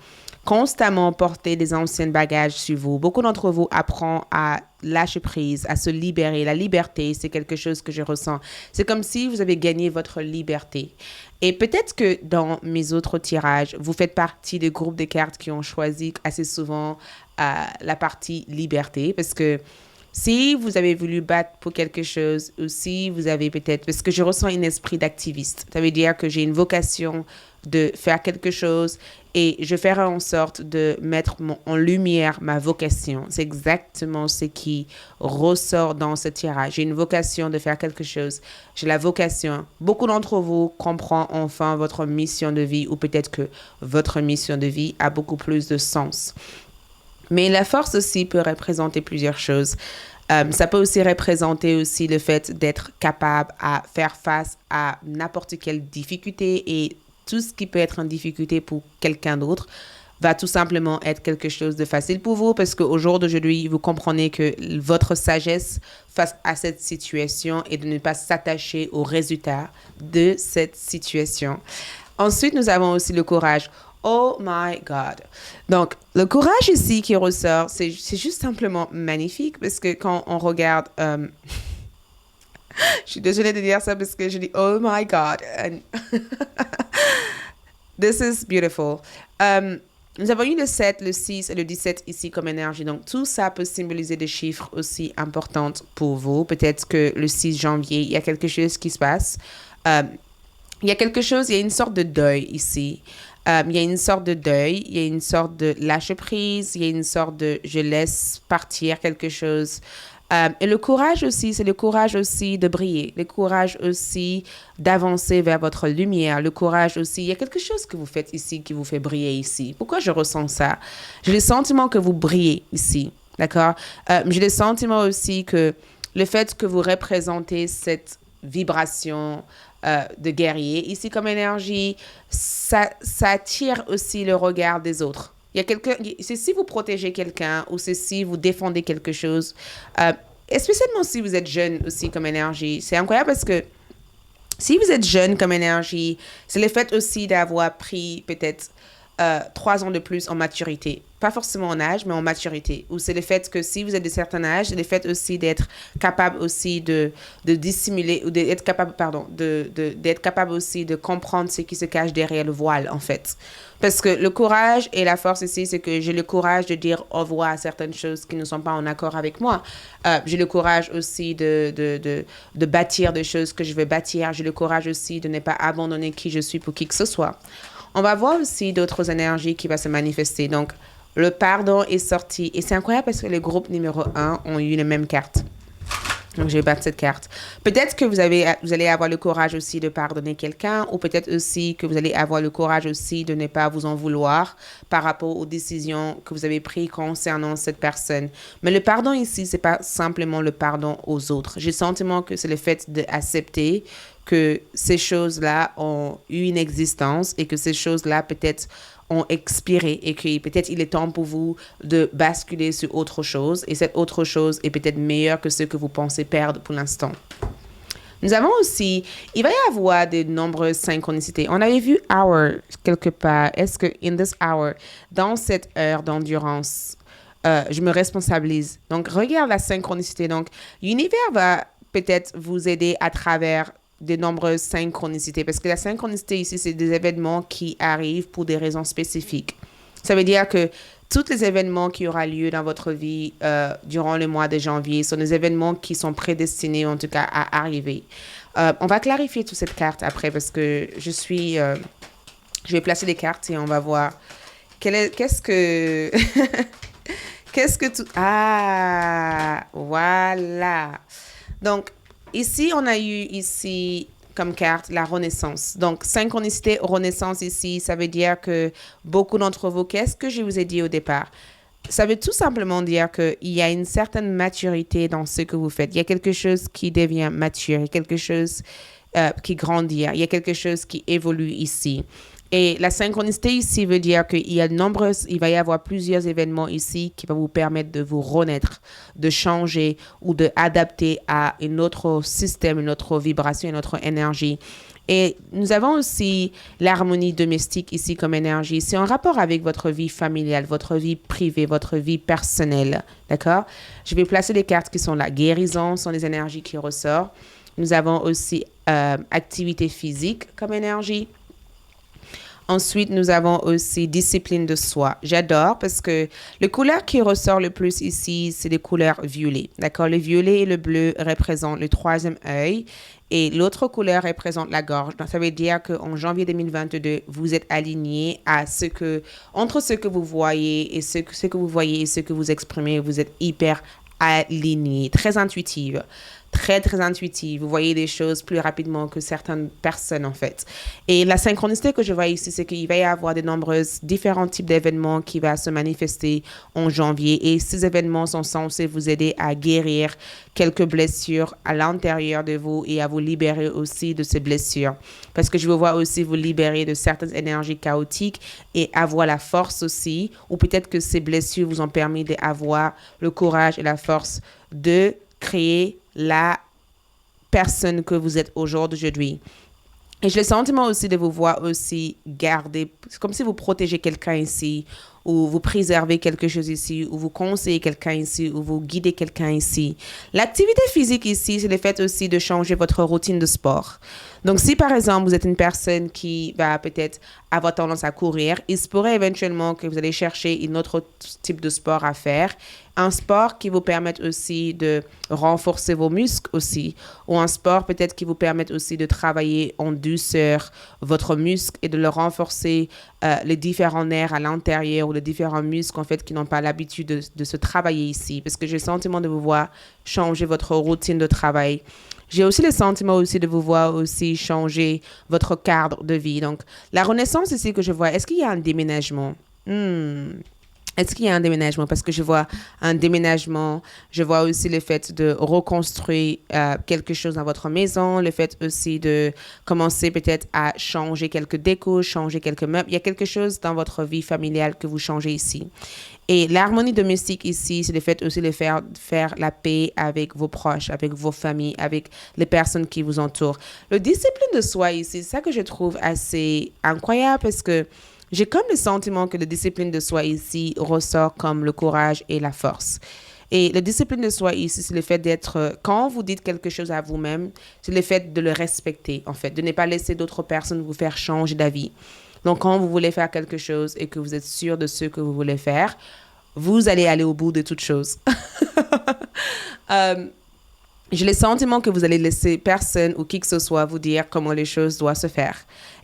constamment porter des anciens bagages sur vous. Beaucoup d'entre vous apprennent à lâcher prise, à se libérer. La liberté, c'est quelque chose que je ressens. C'est comme si vous avez gagné votre liberté. Et peut-être que dans mes autres tirages, vous faites partie des groupes de cartes qui ont choisi assez souvent la partie liberté parce que si vous avez voulu battre pour quelque chose ou si vous avez peut-être... Parce que je ressens un esprit d'activiste. Ça veut dire que j'ai une vocation de faire quelque chose et je ferai en sorte de mettre en lumière ma vocation. C'est exactement ce qui ressort dans ce tirage. J'ai une vocation de faire quelque chose. J'ai la vocation. Beaucoup d'entre vous comprennent enfin votre mission de vie ou peut-être que votre mission de vie a beaucoup plus de sens. Mais la force aussi peut représenter plusieurs choses. Ça peut aussi représenter aussi le fait d'être capable à faire face à n'importe quelle difficulté et tout ce qui peut être en difficulté pour quelqu'un d'autre va tout simplement être quelque chose de facile pour vous parce qu'au jour d'aujourd'hui, vous comprenez que votre sagesse face à cette situation est de ne pas s'attacher aux résultats de cette situation. Ensuite, nous avons aussi le courage. Oh my God. Donc, le courage ici qui ressort, c'est juste simplement magnifique parce que quand on regarde... je suis désolée de dire ça parce que je dis oh my God. This is beautiful. Nous avons eu le 7, le 6 et le 17 ici comme énergie. Donc, tout ça peut symboliser des chiffres aussi importants pour vous. Peut-être que le 6 janvier, il y a quelque chose qui se passe. Il y a une sorte de deuil ici. Il y a une sorte de deuil, il y a une sorte de lâcher prise, il y a une sorte de je laisse partir quelque chose. Et le courage aussi, c'est le courage aussi de briller, le courage aussi d'avancer vers votre lumière, le courage aussi, il y a quelque chose que vous faites ici qui vous fait briller ici. Pourquoi je ressens ça? J'ai le sentiment que vous brillez ici, d'accord? J'ai le sentiment aussi que le fait que vous représentez cette vibration de guerrier ici comme énergie, ça attire aussi le regard des autres. Il y a quelqu'un, c'est si vous protégez quelqu'un ou c'est si vous défendez quelque chose, et spécialement si vous êtes jeune aussi comme énergie. C'est incroyable parce que Si vous êtes jeune comme énergie, c'est le fait aussi d'avoir pris peut-être 3 ans de plus en maturité. Pas forcément en âge, mais en maturité. Ou c'est le fait que si vous êtes de certain âge, c'est le fait aussi d'être capable aussi de dissimuler, ou d'être capable, pardon, d'être capable aussi de comprendre ce qui se cache derrière le voile, en fait. Parce que le courage et la force ici, c'est que j'ai le courage de dire au revoir à certaines choses qui ne sont pas en accord avec moi. J'ai le courage aussi de bâtir des choses que je veux bâtir. J'ai le courage aussi de ne pas abandonner qui je suis pour qui que ce soit. On va voir aussi d'autres énergies qui vont se manifester. Donc, le pardon est sorti. Et c'est incroyable parce que le groupe numéro 1 ont eu les mêmes cartes. Donc, je vais battre cette carte. Peut-être que vous allez avoir le courage aussi de pardonner quelqu'un, ou peut-être aussi que vous allez avoir le courage aussi de ne pas vous en vouloir par rapport aux décisions que vous avez prises concernant cette personne. Mais le pardon ici, c'est pas simplement le pardon aux autres. J'ai le sentiment que c'est le fait d'accepter que ces choses-là ont eu une existence et que ces choses-là peut-être ont expiré et que peut-être il est temps pour vous de basculer sur autre chose et cette autre chose est peut-être meilleure que ce que vous pensez perdre pour l'instant. Nous avons aussi, il va y avoir de nombreuses synchronicités. On avait vu hour quelque part. Est-ce que in this hour, dans cette heure d'endurance, je me responsabilise. Donc, regarde la synchronicité. Donc, l'univers va peut-être vous aider à travers de nombreuses synchronicités. Parce que la synchronicité ici, c'est des événements qui arrivent pour des raisons spécifiques. Ça veut dire que tous les événements qui auront lieu dans votre vie durant le mois de janvier sont des événements qui sont prédestinés, en tout cas, à arriver. On va clarifier toute cette carte après parce que je vais placer des cartes et on va voir qu'est-ce que... qu'est-ce que tout... Ah, voilà. Donc, ici, on a eu ici comme carte la renaissance. Donc, synchronicité, renaissance ici, ça veut dire que beaucoup d'entre vous, qu'est-ce que je vous ai dit au départ? Ça veut tout simplement dire qu'il y a une certaine maturité dans ce que vous faites. Il y a quelque chose qui devient mature, il y a quelque chose qui grandit, il y a quelque chose qui évolue ici. Et la synchronicité ici veut dire il va y avoir plusieurs événements ici qui vont vous permettre de vous renaître, de changer ou de adapter à un autre système, une autre vibration, une autre énergie. Et nous avons aussi l'harmonie domestique ici comme énergie. C'est en rapport avec votre vie familiale, votre vie privée, votre vie personnelle. D'accord? Je vais placer les cartes qui sont là. Guérison sont les énergies qui ressortent. Nous avons aussi activité physique comme énergie. Ensuite, nous avons aussi discipline de soi. J'adore parce que le couleur qui ressort le plus ici, c'est les couleurs violet. D'accord? Le violet et le bleu représentent le troisième œil et l'autre couleur représente la gorge. Donc, ça veut dire qu'en janvier 2022, vous êtes aligné à entre ce que vous voyez et ce que vous voyez et ce que vous exprimez. Vous êtes hyper aligné, très intuitive. Très, très intuitive. Vous voyez des choses plus rapidement que certaines personnes, en fait. Et la synchronicité que je vois ici, c'est qu'il va y avoir de nombreux différents types d'événements qui vont se manifester en janvier. Et ces événements sont censés vous aider à guérir quelques blessures à l'intérieur de vous et à vous libérer aussi de ces blessures. Parce que je veux voir aussi vous libérer de certaines énergies chaotiques et avoir la force aussi. Ou peut-être que ces blessures vous ont permis d'avoir le courage et la force de créer la personne que vous êtes aujourd'hui. Et j'ai le sentiment aussi de vous voir aussi garder, c'est comme si vous protégez quelqu'un ici, ou vous préservez quelque chose ici, ou vous conseillez quelqu'un ici, ou vous guidez quelqu'un ici. L'activité physique ici, c'est le fait aussi de changer votre routine de sport. Donc, si par exemple, vous êtes une personne qui va peut-être avoir tendance à courir, il se pourrait éventuellement que vous allez chercher un autre type de sport à faire. Un sport qui vous permette aussi de renforcer vos muscles aussi. Ou un sport peut-être qui vous permette aussi de travailler en douceur votre muscle et de le renforcer les différents nerfs à l'intérieur ou les différents muscles en fait qui n'ont pas l'habitude de se travailler ici. Parce que j'ai le sentiment de vous voir changer votre routine de travail. J'ai aussi le sentiment aussi de vous voir aussi changer votre cadre de vie. Donc, la renaissance ici que je vois, est-ce qu'il y a un déménagement? Est-ce qu'il y a un déménagement? Parce que je vois un déménagement, je vois aussi le fait de reconstruire quelque chose dans votre maison, le fait aussi de commencer peut-être à changer quelques décos, changer quelques meubles. Il y a quelque chose dans votre vie familiale que vous changez ici. Et l'harmonie domestique ici, c'est le fait aussi de faire la paix avec vos proches, avec vos familles, avec les personnes qui vous entourent. Le discipline de soi ici, c'est ça que je trouve assez incroyable parce que j'ai comme le sentiment que la discipline de soi ici ressort comme le courage et la force. Et la discipline de soi ici, c'est le fait d'être, quand vous dites quelque chose à vous-même, c'est le fait de le respecter, en fait, de ne pas laisser d'autres personnes vous faire changer d'avis. Donc, quand vous voulez faire quelque chose et que vous êtes sûr de ce que vous voulez faire, vous allez aller au bout de toute chose. euh, j'ai le sentiment que vous allez laisser personne ou qui que ce soit vous dire comment les choses doivent se faire.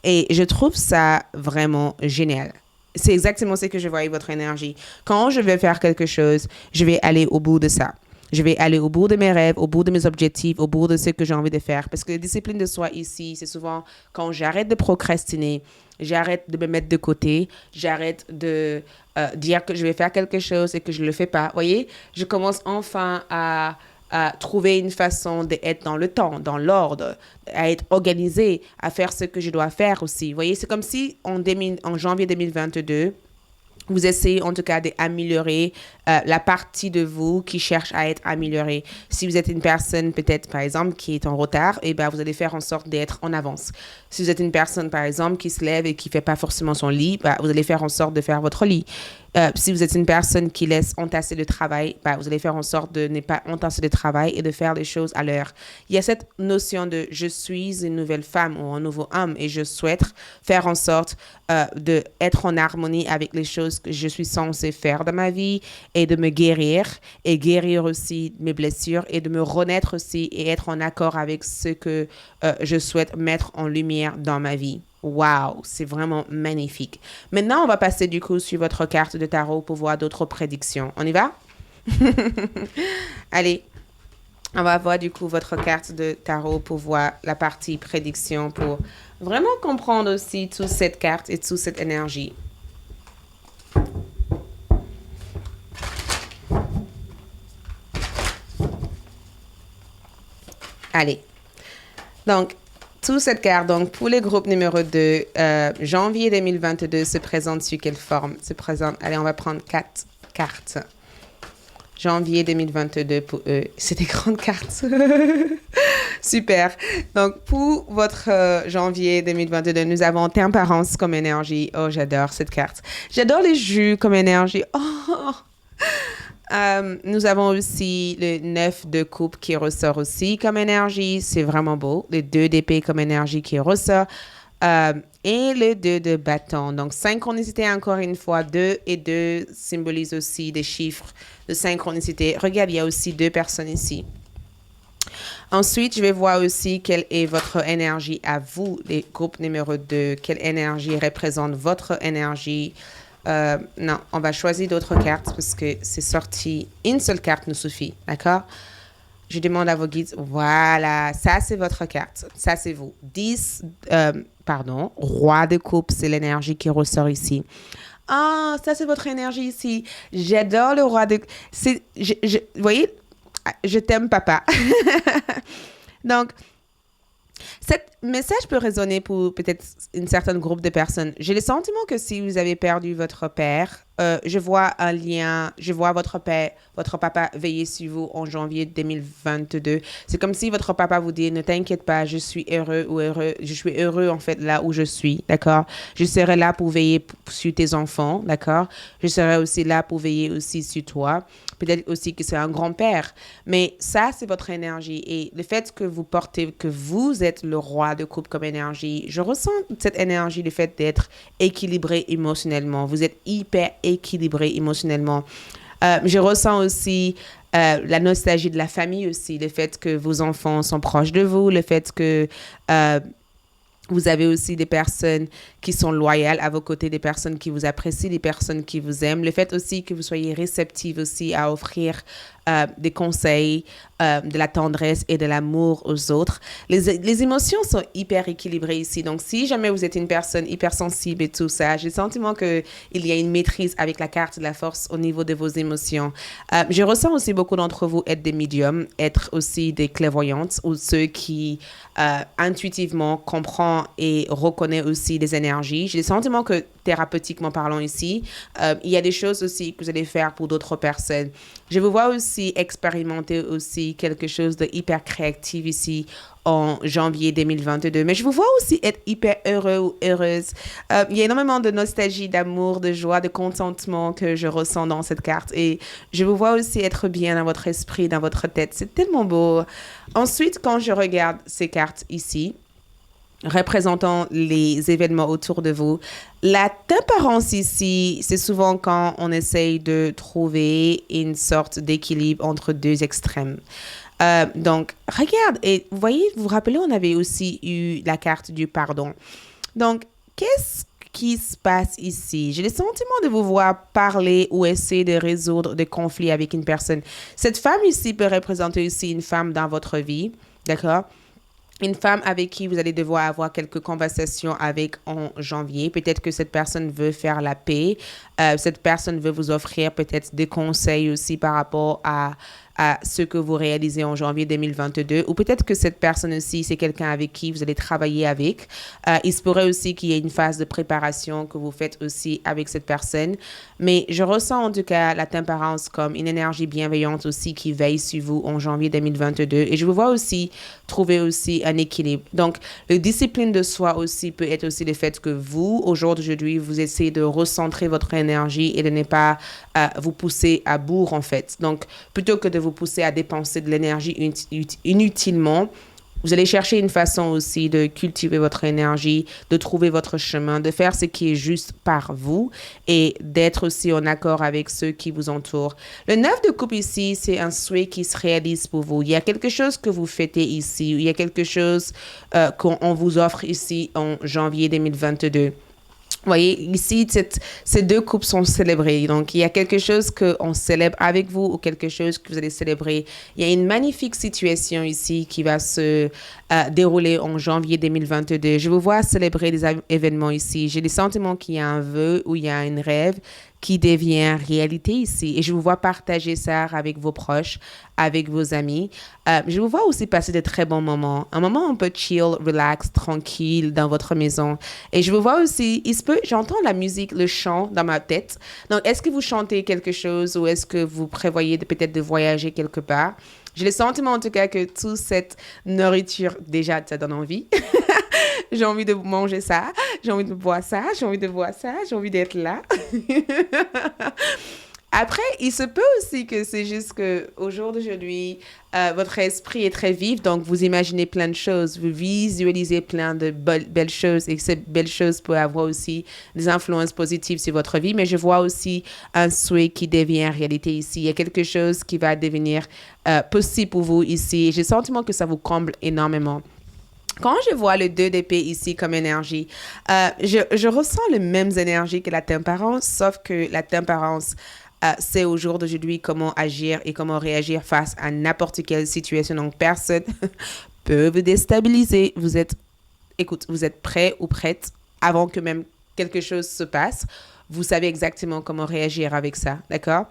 Et je trouve ça vraiment génial. C'est exactement ce que je vois avec votre énergie. Quand je vais faire quelque chose, je vais aller au bout de ça. Je vais aller au bout de mes rêves, au bout de mes objectifs, au bout de ce que j'ai envie de faire. Parce que la discipline de soi ici, c'est souvent quand j'arrête de procrastiner, j'arrête de me mettre de côté, j'arrête de dire que je vais faire quelque chose et que je ne le fais pas. Vous voyez, je commence enfin à trouver une façon d'être dans le temps, dans l'ordre, à être organisé, à faire ce que je dois faire aussi. Vous voyez, c'est comme si en janvier 2022, vous essayez en tout cas d'améliorer la partie de vous qui cherche à être améliorée. Si vous êtes une personne peut-être par exemple qui est en retard, eh ben, vous allez faire en sorte d'être en avance. Si vous êtes une personne par exemple qui se lève et qui ne fait pas forcément son lit, bah, vous allez faire en sorte de faire votre lit. Si vous êtes une personne qui laisse entasser le travail, bah, vous allez faire en sorte de ne pas entasser le travail et de faire les choses à l'heure. Il y a cette notion de je suis une nouvelle femme ou un nouveau homme et je souhaite faire en sorte d'être en harmonie avec les choses que je suis censée faire dans ma vie et de me guérir et guérir aussi mes blessures et de me renaître aussi et être en accord avec ce que je souhaite mettre en lumière dans ma vie. Wow, c'est vraiment magnifique. Maintenant, on va passer du coup sur votre carte de tarot pour voir d'autres prédictions. On y va? Allez, on va voir du coup votre carte de tarot pour voir la partie prédiction pour vraiment comprendre aussi toute cette carte et toute cette énergie. Allez. Donc, toute cette carte, donc pour les groupes numéro 2, janvier 2022 se présente sur quelle forme? Se présente, allez, on va prendre 4 cartes. Janvier 2022 pour eux. C'est des grandes cartes. Super. Donc, pour votre janvier 2022, nous avons Temperance comme énergie. Oh, j'adore cette carte. J'adore les jus comme énergie. Oh! Nous avons aussi le 9 de coupe qui ressort aussi comme énergie. C'est vraiment beau. Le 2 d'épée comme énergie qui ressort. Et le 2 de bâton. Donc, synchronicité encore une fois. 2 et 2 symbolisent aussi des chiffres de synchronicité. Regarde, il y a aussi 2 personnes ici. Ensuite, je vais voir aussi quelle est votre énergie à vous, les groupes numéro 2. Quelle énergie représente votre énergie? Non, on va choisir d'autres cartes parce que c'est sorti. Une seule carte nous suffit, d'accord? Je demande à vos guides. Voilà, ça c'est votre carte. Ça c'est vous. 10, roi de coupe, c'est l'énergie qui ressort ici. Ah, ça c'est votre énergie ici. J'adore le roi de... vous voyez, je t'aime papa. Donc, ce message peut résonner pour peut-être un certain groupe de personnes. J'ai le sentiment que si vous avez perdu votre père, je vois un lien, je vois votre père, votre papa veiller sur vous en janvier 2022. C'est comme si votre papa vous dit, ne t'inquiète pas, je suis heureux ou heureux, je suis heureux en fait là où je suis, d'accord? Je serai là pour veiller sur tes enfants, d'accord? Je serai aussi là pour veiller aussi sur toi. Peut-être aussi que c'est un grand-père. Mais ça, c'est votre énergie. Et le fait que vous portez, que vous êtes le roi de coupe comme énergie, je ressens cette énergie, le fait d'être équilibré émotionnellement. Vous êtes hyper équilibré émotionnellement. Je ressens aussi la nostalgie de la famille aussi, le fait que vos enfants sont proches de vous, le fait que... vous avez aussi des personnes qui sont loyales à vos côtés, des personnes qui vous apprécient, des personnes qui vous aiment. Le fait aussi que vous soyez réceptive aussi à offrir des conseils, de la tendresse et de l'amour aux autres. Les émotions sont hyper équilibrées ici. Donc, si jamais vous êtes une personne hypersensible et tout ça, j'ai le sentiment qu'il y a une maîtrise avec la carte de la force au niveau de vos émotions. Je ressens aussi beaucoup d'entre vous être des médiums, être aussi des clairvoyantes ou ceux qui intuitivement comprennent et reconnaissent aussi des énergies. J'ai le sentiment que thérapeutiquement parlant ici, il y a des choses aussi que vous allez faire pour d'autres personnes. Je vous vois aussi expérimenter aussi quelque chose de hyper créatif ici en janvier 2022. Mais je vous vois aussi être hyper heureux ou heureuse. Il y a énormément de nostalgie, d'amour, de joie, de contentement que je ressens dans cette carte. Et je vous vois aussi être bien dans votre esprit, dans votre tête. C'est tellement beau. Ensuite, quand je regarde ces cartes ici, représentant les événements autour de vous. La tempérance ici, c'est souvent quand on essaye de trouver une sorte d'équilibre entre deux extrêmes. Donc, regarde, et vous voyez, vous vous rappelez, on avait aussi eu la carte du pardon. Donc, qu'est-ce qui se passe ici? J'ai le sentiment de vous voir parler ou essayer de résoudre des conflits avec une personne. Cette femme ici peut représenter aussi une femme dans votre vie, d'accord? Une femme avec qui vous allez devoir avoir quelques conversations avec en janvier. Peut-être que cette personne veut faire la paix. Cette personne veut vous offrir peut-être des conseils aussi par rapport à ce que vous réalisez en janvier 2022. Ou peut-être que cette personne aussi, c'est quelqu'un avec qui vous allez travailler avec. Il se pourrait aussi qu'il y ait une phase de préparation que vous faites aussi avec cette personne. Mais je ressens en tout cas la tempérance comme une énergie bienveillante aussi qui veille sur vous en janvier 2022. Et je vous vois aussi trouver aussi un équilibre. Donc, la discipline de soi aussi peut être aussi le fait que vous, aujourd'hui, vous essayez de recentrer votre énergie et de ne pas vous pousser à bout, en fait. Donc, plutôt que de vous pousser à dépenser de l'énergie inutilement, vous allez chercher une façon aussi de cultiver votre énergie, de trouver votre chemin, de faire ce qui est juste par vous et d'être aussi en accord avec ceux qui vous entourent. Le 9 de coupe ici, c'est un souhait qui se réalise pour vous. Il y a quelque chose que vous fêtez ici. Il y a quelque chose qu'on vous offre ici en janvier 2022. Vous voyez, ici, ces deux coupes sont célébrées. Donc, il y a quelque chose qu'on célèbre avec vous ou quelque chose que vous allez célébrer. Il y a une magnifique situation ici qui va se dérouler en janvier 2022. Je vous vois célébrer des événements ici. J'ai le sentiment qu'il y a un vœu ou il y a un rêve qui devient réalité ici. Et je vous vois partager ça avec vos proches, avec vos amis. Je vous vois aussi passer de très bons moments. Un moment un peu chill, relax, tranquille dans votre maison. Et je vous vois aussi, j'entends la musique, le chant dans ma tête. Donc, est-ce que vous chantez quelque chose ou est-ce que vous prévoyez peut-être de voyager quelque part? J'ai le sentiment en tout cas que toute cette nourriture, déjà, ça donne envie. J'ai envie de manger ça, j'ai envie de boire ça, j'ai envie de voir ça, j'ai envie d'être là. Après, il se peut aussi que c'est juste qu'au jour d'aujourd'hui, votre esprit est très vif, donc vous imaginez plein de choses, vous visualisez plein de belles choses et ces belles choses peuvent avoir aussi des influences positives sur votre vie, mais je vois aussi un souhait qui devient réalité ici. Il y a quelque chose qui va devenir possible pour vous ici. J'ai le sentiment que ça vous comble énormément. Quand je vois le 2 d'épée ici comme énergie, je ressens les mêmes énergies que la tempérance, sauf que la tempérance, c'est au jour d'aujourd'hui comment agir et comment réagir face à n'importe quelle situation. Donc, personne peut vous déstabiliser. Vous êtes prêt ou prête avant que même quelque chose se passe. Vous savez exactement comment réagir avec ça, d'accord?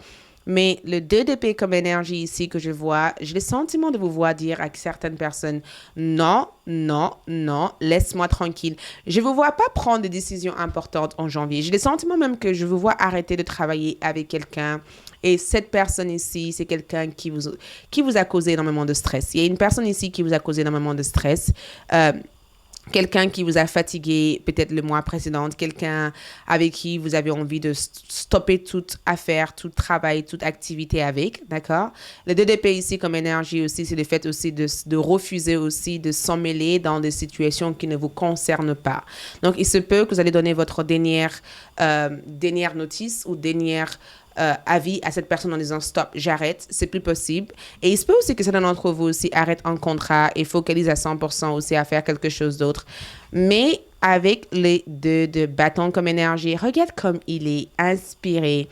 Mais le 2 d'épée comme énergie ici que je vois, j'ai le sentiment de vous voir dire à certaines personnes, non, non, non, laisse-moi tranquille. Je ne vous vois pas prendre des décisions importantes en janvier. J'ai le sentiment même que je vous vois arrêter de travailler avec quelqu'un. Et cette personne ici, c'est quelqu'un qui vous a causé énormément de stress. Il y a une personne ici qui vous a causé énormément de stress. Quelqu'un qui vous a fatigué peut-être le mois précédent, quelqu'un avec qui vous avez envie de stopper toute affaire, tout travail, toute activité avec, d'accord? Le 2 d'épée ici comme énergie aussi, c'est le fait aussi de refuser aussi de s'emmêler dans des situations qui ne vous concernent pas. Donc, il se peut que vous allez donner votre dernière notice ou dernière avis à cette personne en disant stop, j'arrête, c'est plus possible. Et il se peut aussi que certains d'entre vous aussi arrêtent un contrat et focalisent à 100% aussi à faire quelque chose d'autre. Mais avec les 2 de bâton comme énergie, regarde comme il est inspiré.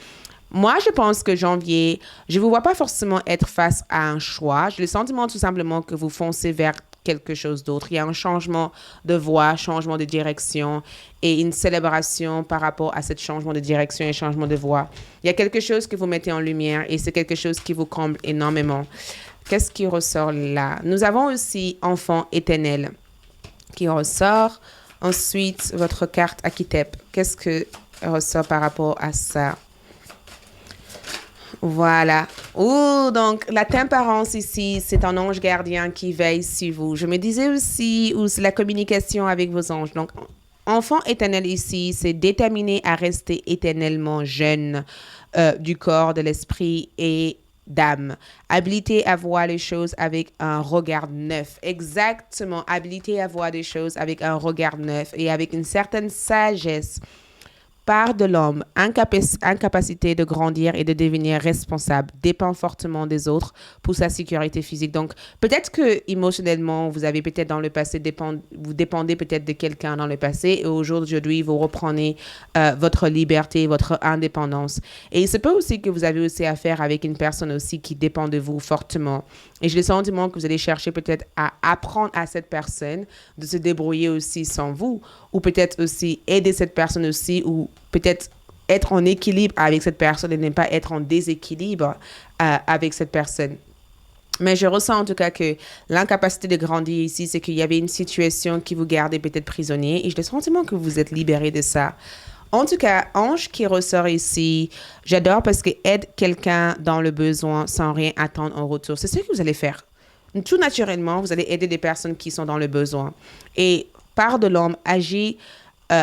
Moi, je pense que janvier, je ne vous vois pas forcément être face à un choix. J'ai le sentiment tout simplement que vous foncez vers quelque chose d'autre. Il y a un changement de voie, changement de direction et une célébration par rapport à ce changement de direction et changement de voie. Il y a quelque chose que vous mettez en lumière et c'est quelque chose qui vous comble énormément. Qu'est-ce qui ressort là? Nous avons aussi enfant éternel qui ressort. Ensuite, votre carte Akitep. Qu'est-ce que ressort par rapport à ça? Voilà. Oh, donc la tempérance ici, c'est un ange gardien qui veille sur vous. Je me disais aussi, ou c'est la communication avec vos anges. Donc, enfant éternel ici, c'est déterminé à rester éternellement jeune du corps, de l'esprit et d'âme. Habilité à voir les choses avec un regard neuf. Exactement. Habilité à voir des choses avec un regard neuf et avec une certaine sagesse. Part de l'homme, incapacité de grandir et de devenir responsable, dépend fortement des autres pour sa sécurité physique. Donc, peut-être que émotionnellement, vous avez peut-être dans le passé, vous dépendez peut-être de quelqu'un dans le passé et aujourd'hui, vous reprenez votre liberté, votre indépendance. Et il se peut aussi que vous avez aussi affaire avec une personne aussi qui dépend de vous fortement. Et j'ai le sentiment que vous allez chercher peut-être à apprendre à cette personne de se débrouiller aussi sans vous, ou peut-être aussi aider cette personne aussi, ou peut-être être en équilibre avec cette personne et ne pas être en déséquilibre avec cette personne. Mais je ressens en tout cas que l'incapacité de grandir ici, c'est qu'il y avait une situation qui vous gardait peut-être prisonnier et j'ai le sentiment que vous êtes libéré de ça. En tout cas, ange qui ressort ici, j'adore parce que aide quelqu'un dans le besoin sans rien attendre en retour. C'est ce que vous allez faire. Tout naturellement, vous allez aider des personnes qui sont dans le besoin. Et part de l'homme agit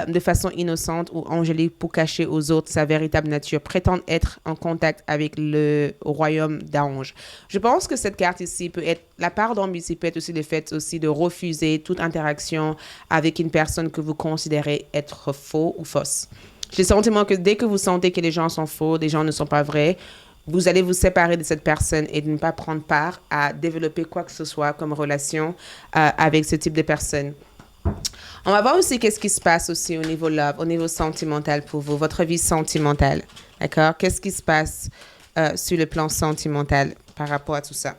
de façon innocente ou angélique pour cacher aux autres sa véritable nature, prétendre être en contact avec le royaume d'anges. Je pense que cette carte ici peut être, la part d'homme ici peut être aussi le fait aussi de refuser toute interaction avec une personne que vous considérez être faux ou fausse. J'ai le sentiment que dès que vous sentez que les gens sont faux, des gens ne sont pas vrais, vous allez vous séparer de cette personne et de ne pas prendre part à développer quoi que ce soit comme relation avec ce type de personne. On va voir aussi qu'est-ce qui se passe aussi au niveau love, au niveau sentimental pour vous, votre vie sentimentale. D'accord? Qu'est-ce qui se passe sur le plan sentimental par rapport à tout ça?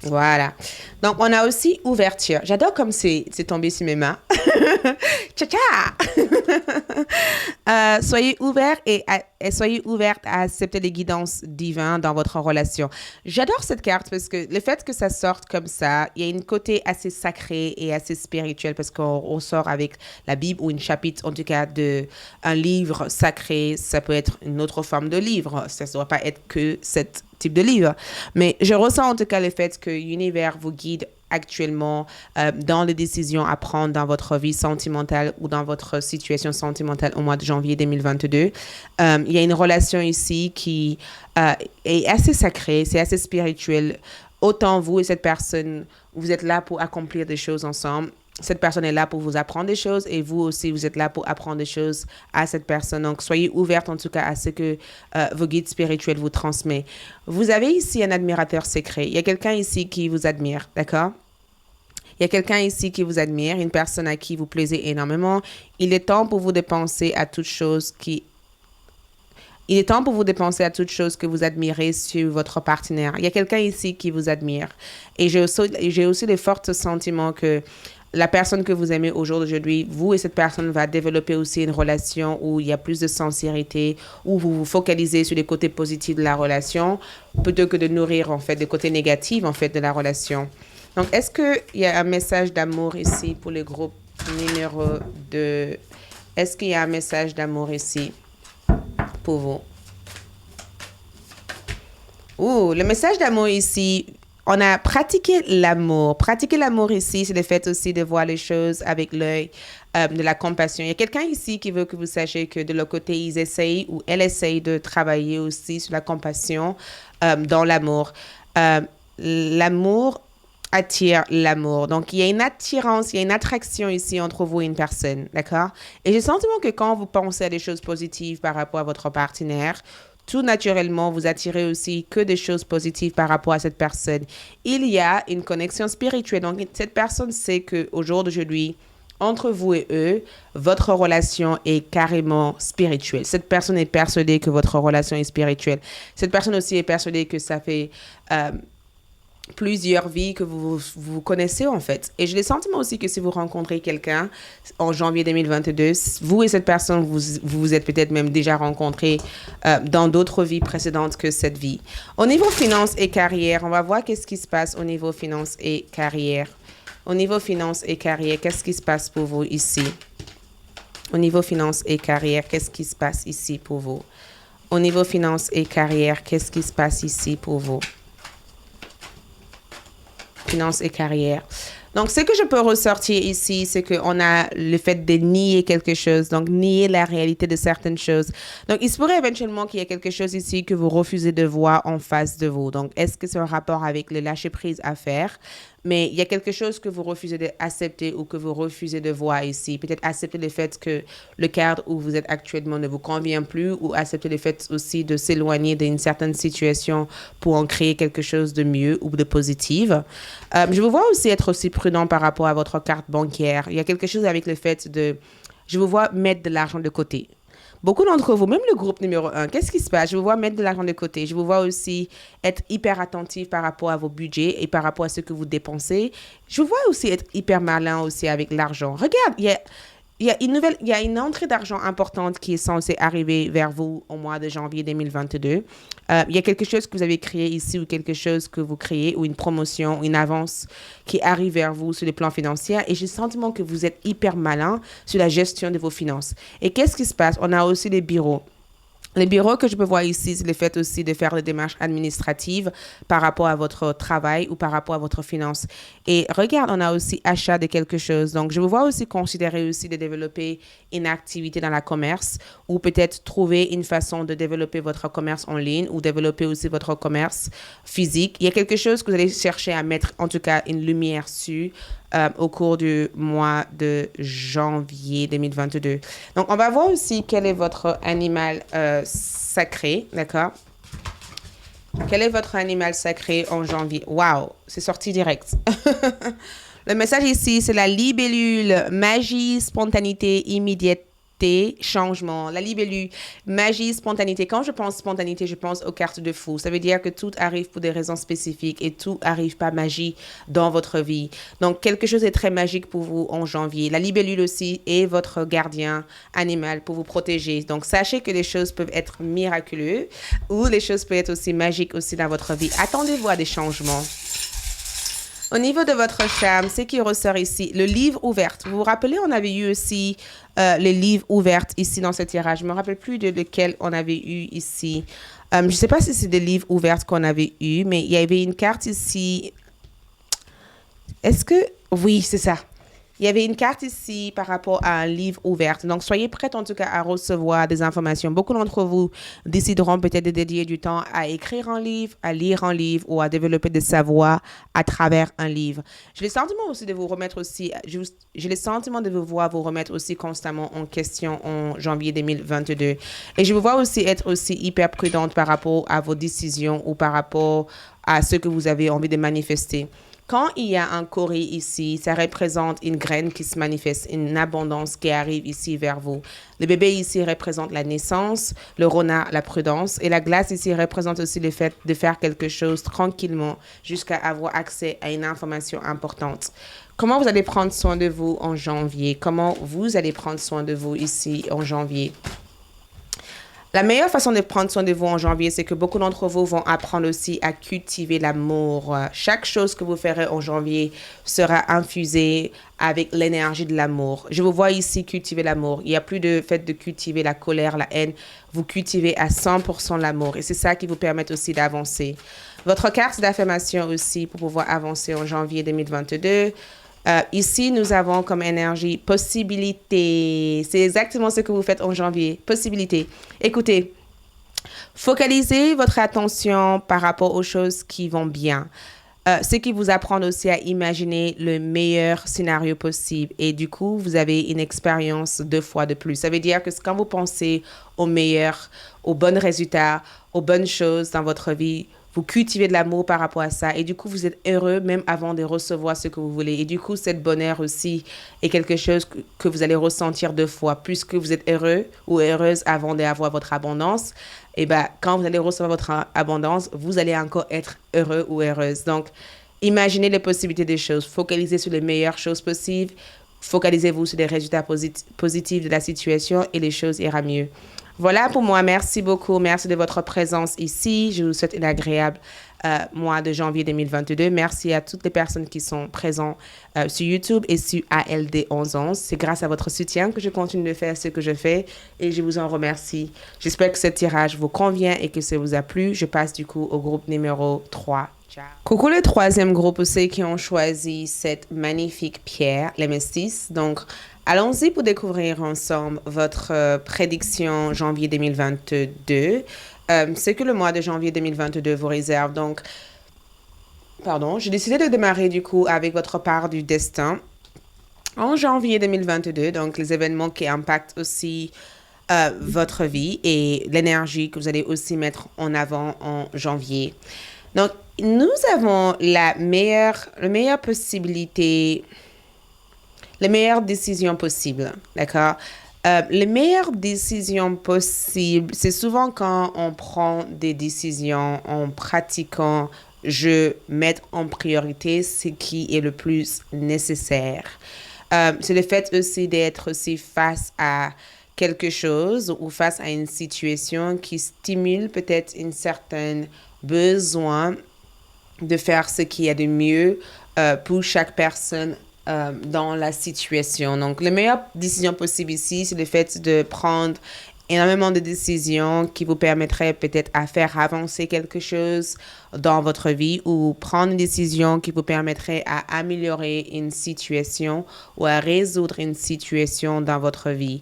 Voilà. Donc, on a aussi ouverture. J'adore comme c'est tombé sur mes mains. Tcha-tcha! Soyez ouverts et soyez ouverte à accepter les guidances divines dans votre relation. J'adore cette carte parce que le fait que ça sorte comme ça, il y a une côté assez sacré et assez spirituel parce qu'on sort avec la Bible ou une chapitre, en tout cas, de un livre sacré. Ça peut être une autre forme de livre. Ça ne doit pas être que cette type de livre. Mais je ressens en tout cas le fait que l'univers vous guide actuellement dans les décisions à prendre dans votre vie sentimentale ou dans votre situation sentimentale au mois de janvier 2022. Il y a une relation ici qui est assez sacrée, c'est assez spirituel. Autant vous et cette personne, vous êtes là pour accomplir des choses ensemble. Cette personne est là pour vous apprendre des choses et vous aussi, vous êtes là pour apprendre des choses à cette personne. Donc, soyez ouverte en tout cas à ce que vos guides spirituels vous transmettent. Vous avez ici un admirateur secret. Il y a quelqu'un ici qui vous admire, d'accord? Il y a quelqu'un ici qui vous admire, une personne à qui vous plaisez énormément. Il est temps pour vous de penser à toute chose que vous admirez sur votre partenaire. Il y a quelqu'un ici qui vous admire. Et j'ai aussi le forts sentiments que la personne que vous aimez aujourd'hui, vous et cette personne va développer aussi une relation où il y a plus de sincérité, où vous vous focalisez sur les côtés positifs de la relation, plutôt que de nourrir, en fait, des côtés négatifs, en fait, de la relation. Donc, est-ce qu'il y a un message d'amour ici pour le groupe numéro 2? Est-ce qu'il y a un message d'amour ici pour vous? Le message d'amour ici, on a pratiqué l'amour. Pratiquer l'amour ici, c'est le fait aussi de voir les choses avec l'œil de la compassion. Il y a quelqu'un ici qui veut que vous sachiez que de leur côté, ils essayent ou elle essaye de travailler aussi sur la compassion dans l'amour. L'amour attire l'amour. Donc, il y a une attirance, il y a une attraction ici entre vous et une personne, d'accord? Et j'ai le sentiment que quand vous pensez à des choses positives par rapport à votre partenaire, tout naturellement, vous attirez aussi que des choses positives par rapport à cette personne. Il y a une connexion spirituelle. Donc, cette personne sait qu'au jour d'aujourd'hui, entre vous et eux, votre relation est carrément spirituelle. Cette personne est persuadée que votre relation est spirituelle. Cette personne aussi est persuadée que ça fait plusieurs vies que vous connaissez en fait. Et j'ai le sentiment aussi que si vous rencontrez quelqu'un en janvier 2022, vous et cette personne, vous êtes peut-être même déjà rencontrés dans d'autres vies précédentes que cette vie. Au niveau finance et carrière, on va voir qu'est-ce qui se passe au niveau finance et carrière. Au niveau finance et carrière, qu'est-ce qui se passe pour vous ici? Au niveau finance et carrière, qu'est-ce qui se passe ici pour vous? Au niveau finance et carrière, qu'est-ce qui se passe ici pour vous? Finance et carrière. Donc, ce que je peux ressortir ici, c'est qu'on a le fait de nier quelque chose, donc nier la réalité de certaines choses. Donc, il se pourrait éventuellement qu'il y ait quelque chose ici que vous refusez de voir en face de vous. Donc, est-ce que c'est un rapport avec le lâcher-prise à faire? Mais il y a quelque chose que vous refusez d'accepter ou que vous refusez de voir ici. Peut-être accepter le fait que le cadre où vous êtes actuellement ne vous convient plus ou accepter le fait aussi de s'éloigner d'une certaine situation pour en créer quelque chose de mieux ou de positif. Je vous vois aussi être aussi prudent par rapport à votre carte bancaire. Il y a quelque chose avec le fait de... Je vous vois mettre de l'argent de côté. Beaucoup d'entre vous, même le groupe numéro 1, qu'est-ce qui se passe? Je vous vois mettre de l'argent de côté. Je vous vois aussi être hyper attentif par rapport à vos budgets et par rapport à ce que vous dépensez. Je vous vois aussi être hyper malin aussi avec l'argent. Regarde, il y a une entrée d'argent importante qui est censée arriver vers vous au mois de janvier 2022. Il y a quelque chose que vous avez créé ici ou quelque chose que vous créez ou une promotion, une avance qui arrive vers vous sur le plan financier. Et j'ai le sentiment que vous êtes hyper malin sur la gestion de vos finances. Et qu'est-ce qui se passe? On a aussi les bureaux. Les bureaux que je peux voir ici, c'est le fait aussi de faire des démarches administratives par rapport à votre travail ou par rapport à votre finance. Et regarde, on a aussi achat de quelque chose. Donc, je vous vois aussi considérer aussi de développer une activité dans la commerce ou peut-être trouver une façon de développer votre commerce en ligne ou développer aussi votre commerce physique. Il y a quelque chose que vous allez chercher à mettre, en tout cas, une lumière sur au cours du mois de janvier 2022. Donc, on va voir aussi quel est votre animal sacré, d'accord? Quel est votre animal sacré en janvier? Waouh, c'est sorti direct. Le message ici, c'est la libellule, magie, spontanéité, immédiateté, changement. La libellule, magie, spontanéité. Quand je pense spontanéité, je pense aux cartes de fou. Ça veut dire que tout arrive pour des raisons spécifiques et tout arrive par magie dans votre vie. Donc, quelque chose est très magique pour vous en janvier. La libellule aussi est votre gardien animal pour vous protéger. Donc, sachez que les choses peuvent être miraculeuses ou les choses peuvent être aussi magiques aussi dans votre vie. Attendez-vous à des changements. Au niveau de votre charme, ce qui ressort ici, le livre ouvert. Vous vous rappelez, on avait eu aussi les livres ouverts ici dans ce tirage. Je ne me rappelle plus de lequel on avait eu ici. Je ne sais pas si c'est des livres ouverts qu'on avait eu, mais il y avait une carte ici. Est-ce que... Oui, c'est ça. Il y avait une carte ici par rapport à un livre ouvert. Donc, soyez prêts en tout cas à recevoir des informations. Beaucoup d'entre vous décideront peut-être de dédier du temps à écrire un livre, à lire un livre ou à développer des savoirs à travers un livre. J'ai le sentiment aussi de vous remettre aussi, j'ai le sentiment de vous voir vous remettre aussi constamment en question en janvier 2022. Et je vous vois aussi être aussi hyper prudente par rapport à vos décisions ou par rapport à ce que vous avez envie de manifester. Quand il y a un cori ici, ça représente une graine qui se manifeste, une abondance qui arrive ici vers vous. Le bébé ici représente la naissance, le renard la prudence et la glace ici représente aussi le fait de faire quelque chose tranquillement jusqu'à avoir accès à une information importante. Comment vous allez prendre soin de vous en janvier? Comment vous allez prendre soin de vous ici en janvier? La meilleure façon de prendre soin de vous en janvier, c'est que beaucoup d'entre vous vont apprendre aussi à cultiver l'amour. Chaque chose que vous ferez en janvier sera infusée avec l'énergie de l'amour. Je vous vois ici cultiver l'amour. Il n'y a plus de fait de cultiver la colère, la haine. Vous cultivez à 100% l'amour et c'est ça qui vous permet aussi d'avancer. Votre carte d'affirmation aussi pour pouvoir avancer en janvier 2022. Ici, nous avons comme énergie possibilité. C'est exactement ce que vous faites en janvier. Possibilité. Écoutez, focalisez votre attention par rapport aux choses qui vont bien. Ce qui vous apprend aussi à imaginer le meilleur scénario possible. Et du coup, vous avez une expérience 2 fois de plus. Ça veut dire que quand vous pensez au meilleur, aux bons résultats, aux bonnes choses dans votre vie, vous cultivez de l'amour par rapport à ça. Et du coup, vous êtes heureux même avant de recevoir ce que vous voulez. Et du coup, cette bonheur aussi est quelque chose que vous allez ressentir deux fois. Puisque vous êtes heureux ou heureuse avant d'avoir votre abondance, et ben, quand vous allez recevoir votre abondance, vous allez encore être heureux ou heureuse. Donc, imaginez les possibilités des choses. Focalisez sur les meilleures choses possibles. Focalisez-vous sur les résultats positifs de la situation et les choses iront mieux. Voilà pour moi. Merci beaucoup. Merci de votre présence ici. Je vous souhaite un agréable mois de janvier 2022. Merci à toutes les personnes qui sont présentes sur YouTube et sur ALD 1111. C'est grâce à votre soutien que je continue de faire ce que je fais et je vous en remercie. J'espère que ce tirage vous convient et que ça vous a plu. Je passe du coup au groupe numéro 3. Ciao. Coucou le troisième groupe aussi qui ont choisi cette magnifique pierre, l'améthyste. Donc, allons-y pour découvrir ensemble votre prédiction janvier 2022. Ce que le mois de janvier 2022 vous réserve. Donc, j'ai décidé de démarrer du coup avec votre part du destin en janvier 2022. Donc, les événements qui impactent aussi votre vie et l'énergie que vous allez aussi mettre en avant en janvier. Donc, nous avons la meilleure possibilité, les meilleures décisions possibles, d'accord? Les meilleures décisions possibles, c'est souvent quand on prend des décisions en pratiquant, je mets en priorité ce qui est le plus nécessaire. C'est le fait aussi d'être aussi face à quelque chose ou face à une situation qui stimule peut-être une certaine besoin de faire ce qu'il y a de mieux pour chaque personne dans la situation. Donc, la meilleure décision possible ici, c'est le fait de prendre énormément de décisions qui vous permettraient peut-être à faire avancer quelque chose dans votre vie ou prendre une décision qui vous permettrait à améliorer une situation ou à résoudre une situation dans votre vie.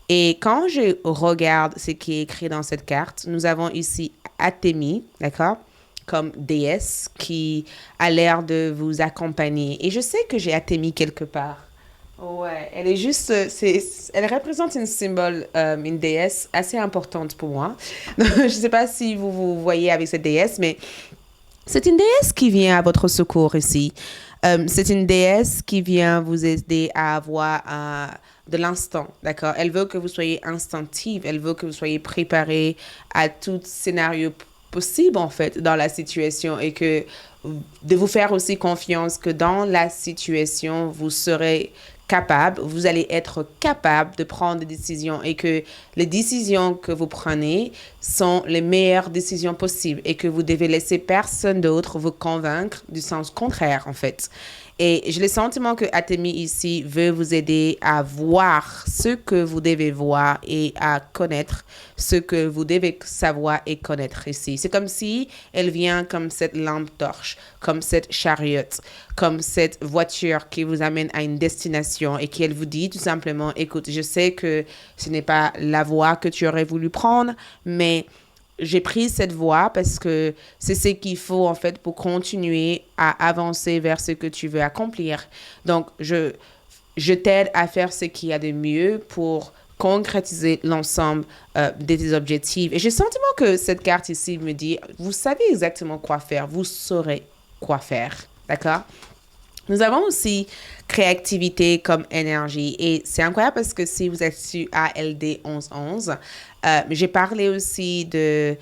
Et quand je regarde ce qui est écrit dans cette carte, nous avons ici Athémie, d'accord, comme déesse qui a l'air de vous accompagner. Et je sais que j'ai Athémie quelque part. Ouais, elle est juste, elle représente une symbole, une déesse assez importante pour moi. Je ne sais pas si vous voyez avec cette déesse, mais c'est une déesse qui vient à votre secours ici. C'est une déesse qui vient vous aider à avoir de l'instant, d'accord? Elle veut que vous soyez instinctive, elle veut que vous soyez préparé à tout scénario possible, en fait, dans la situation et que de vous faire aussi confiance que dans la situation, vous serez capable, vous allez être capable de prendre des décisions et que les décisions que vous prenez sont les meilleures décisions possibles et que vous devez laisser personne d'autre vous convaincre du sens contraire, en fait. Et j'ai le sentiment que Athémie ici veut vous aider à voir ce que vous devez voir et à connaître ce que vous devez savoir et connaître ici. C'est comme si elle vient comme cette lampe torche, comme cette chariote, comme cette voiture qui vous amène à une destination et qu'elle vous dit tout simplement, écoute, je sais que ce n'est pas la voie que tu aurais voulu prendre, mais j'ai pris cette voie parce que c'est ce qu'il faut en fait pour continuer à avancer vers ce que tu veux accomplir. Donc, je t'aide à faire ce qu'il y a de mieux pour concrétiser l'ensemble de tes objectifs. Et j'ai le sentiment que cette carte ici me dit, vous savez exactement quoi faire, vous saurez quoi faire, d'accord? Nous avons aussi créativité comme énergie et c'est incroyable parce que si vous êtes sur ALD 1111, j'ai parlé aussi de...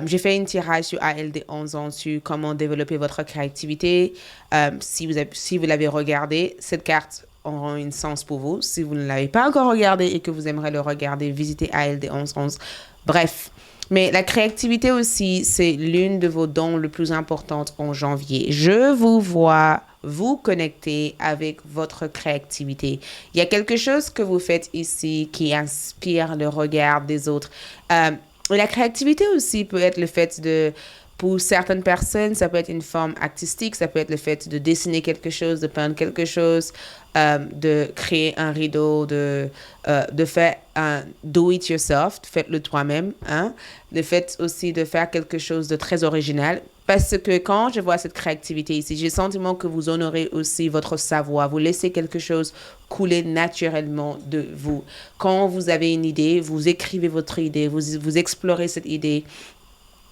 j'ai fait une tirage sur ALD 1111 sur comment développer votre créativité. Si vous l'avez regardé, cette carte aura un sens pour vous. Si vous ne l'avez pas encore regardé et que vous aimeriez le regarder, visitez ALD 1111. Bref. Mais la créativité aussi, c'est l'une de vos dons les plus importantes en janvier. Je vous vois vous connecter avec votre créativité. Il y a quelque chose que vous faites ici qui inspire le regard des autres. La créativité aussi peut être le fait de... Pour certaines personnes, ça peut être une forme artistique, ça peut être le fait de dessiner quelque chose, de peindre quelque chose, de créer un rideau, de faire un do-it-yourself, faites-le toi-même. Hein? Le fait aussi de faire quelque chose de très original. Parce que quand je vois cette créativité ici, j'ai le sentiment que vous honorez aussi votre savoir. Vous laissez quelque chose couler naturellement de vous. Quand vous avez une idée, vous écrivez votre idée, vous explorez cette idée.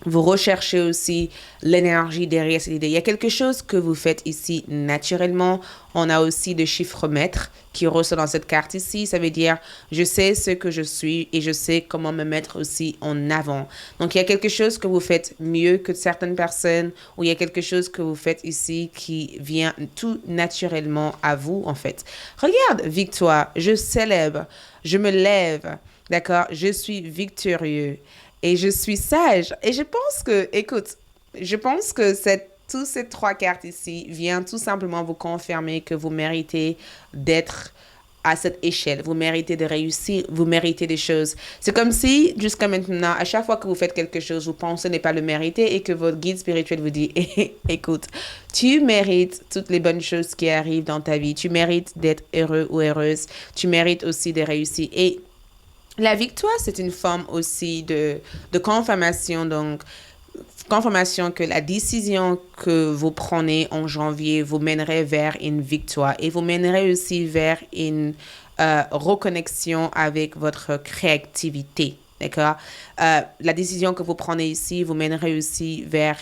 Vous recherchez aussi l'énergie derrière cette idée. Il y a quelque chose que vous faites ici naturellement. On a aussi de chiffres maîtres qui ressort dans cette carte ici. Ça veut dire, je sais ce que je suis et je sais comment me mettre aussi en avant. Donc, il y a quelque chose que vous faites mieux que certaines personnes ou il y a quelque chose que vous faites ici qui vient tout naturellement à vous, en fait. Regarde, victoire, je célèbre, je me lève, d'accord? Je suis victorieux. Et je suis sage. Et je pense que, écoute, je pense que toutes ces trois cartes ici viennent tout simplement vous confirmer que vous méritez d'être à cette échelle. Vous méritez de réussir, vous méritez des choses. C'est comme si, jusqu'à maintenant, à chaque fois que vous faites quelque chose, vous pensez ne pas le mériter et que votre guide spirituel vous dit, écoute, tu mérites toutes les bonnes choses qui arrivent dans ta vie. Tu mérites d'être heureux ou heureuse. Tu mérites aussi de réussir. Et la victoire, c'est une forme aussi de confirmation. Donc, confirmation que la décision que vous prenez en janvier vous mènerait vers une victoire et vous mènerait aussi vers une reconnexion avec votre créativité. D'accord? La décision que vous prenez ici vous mènerait aussi vers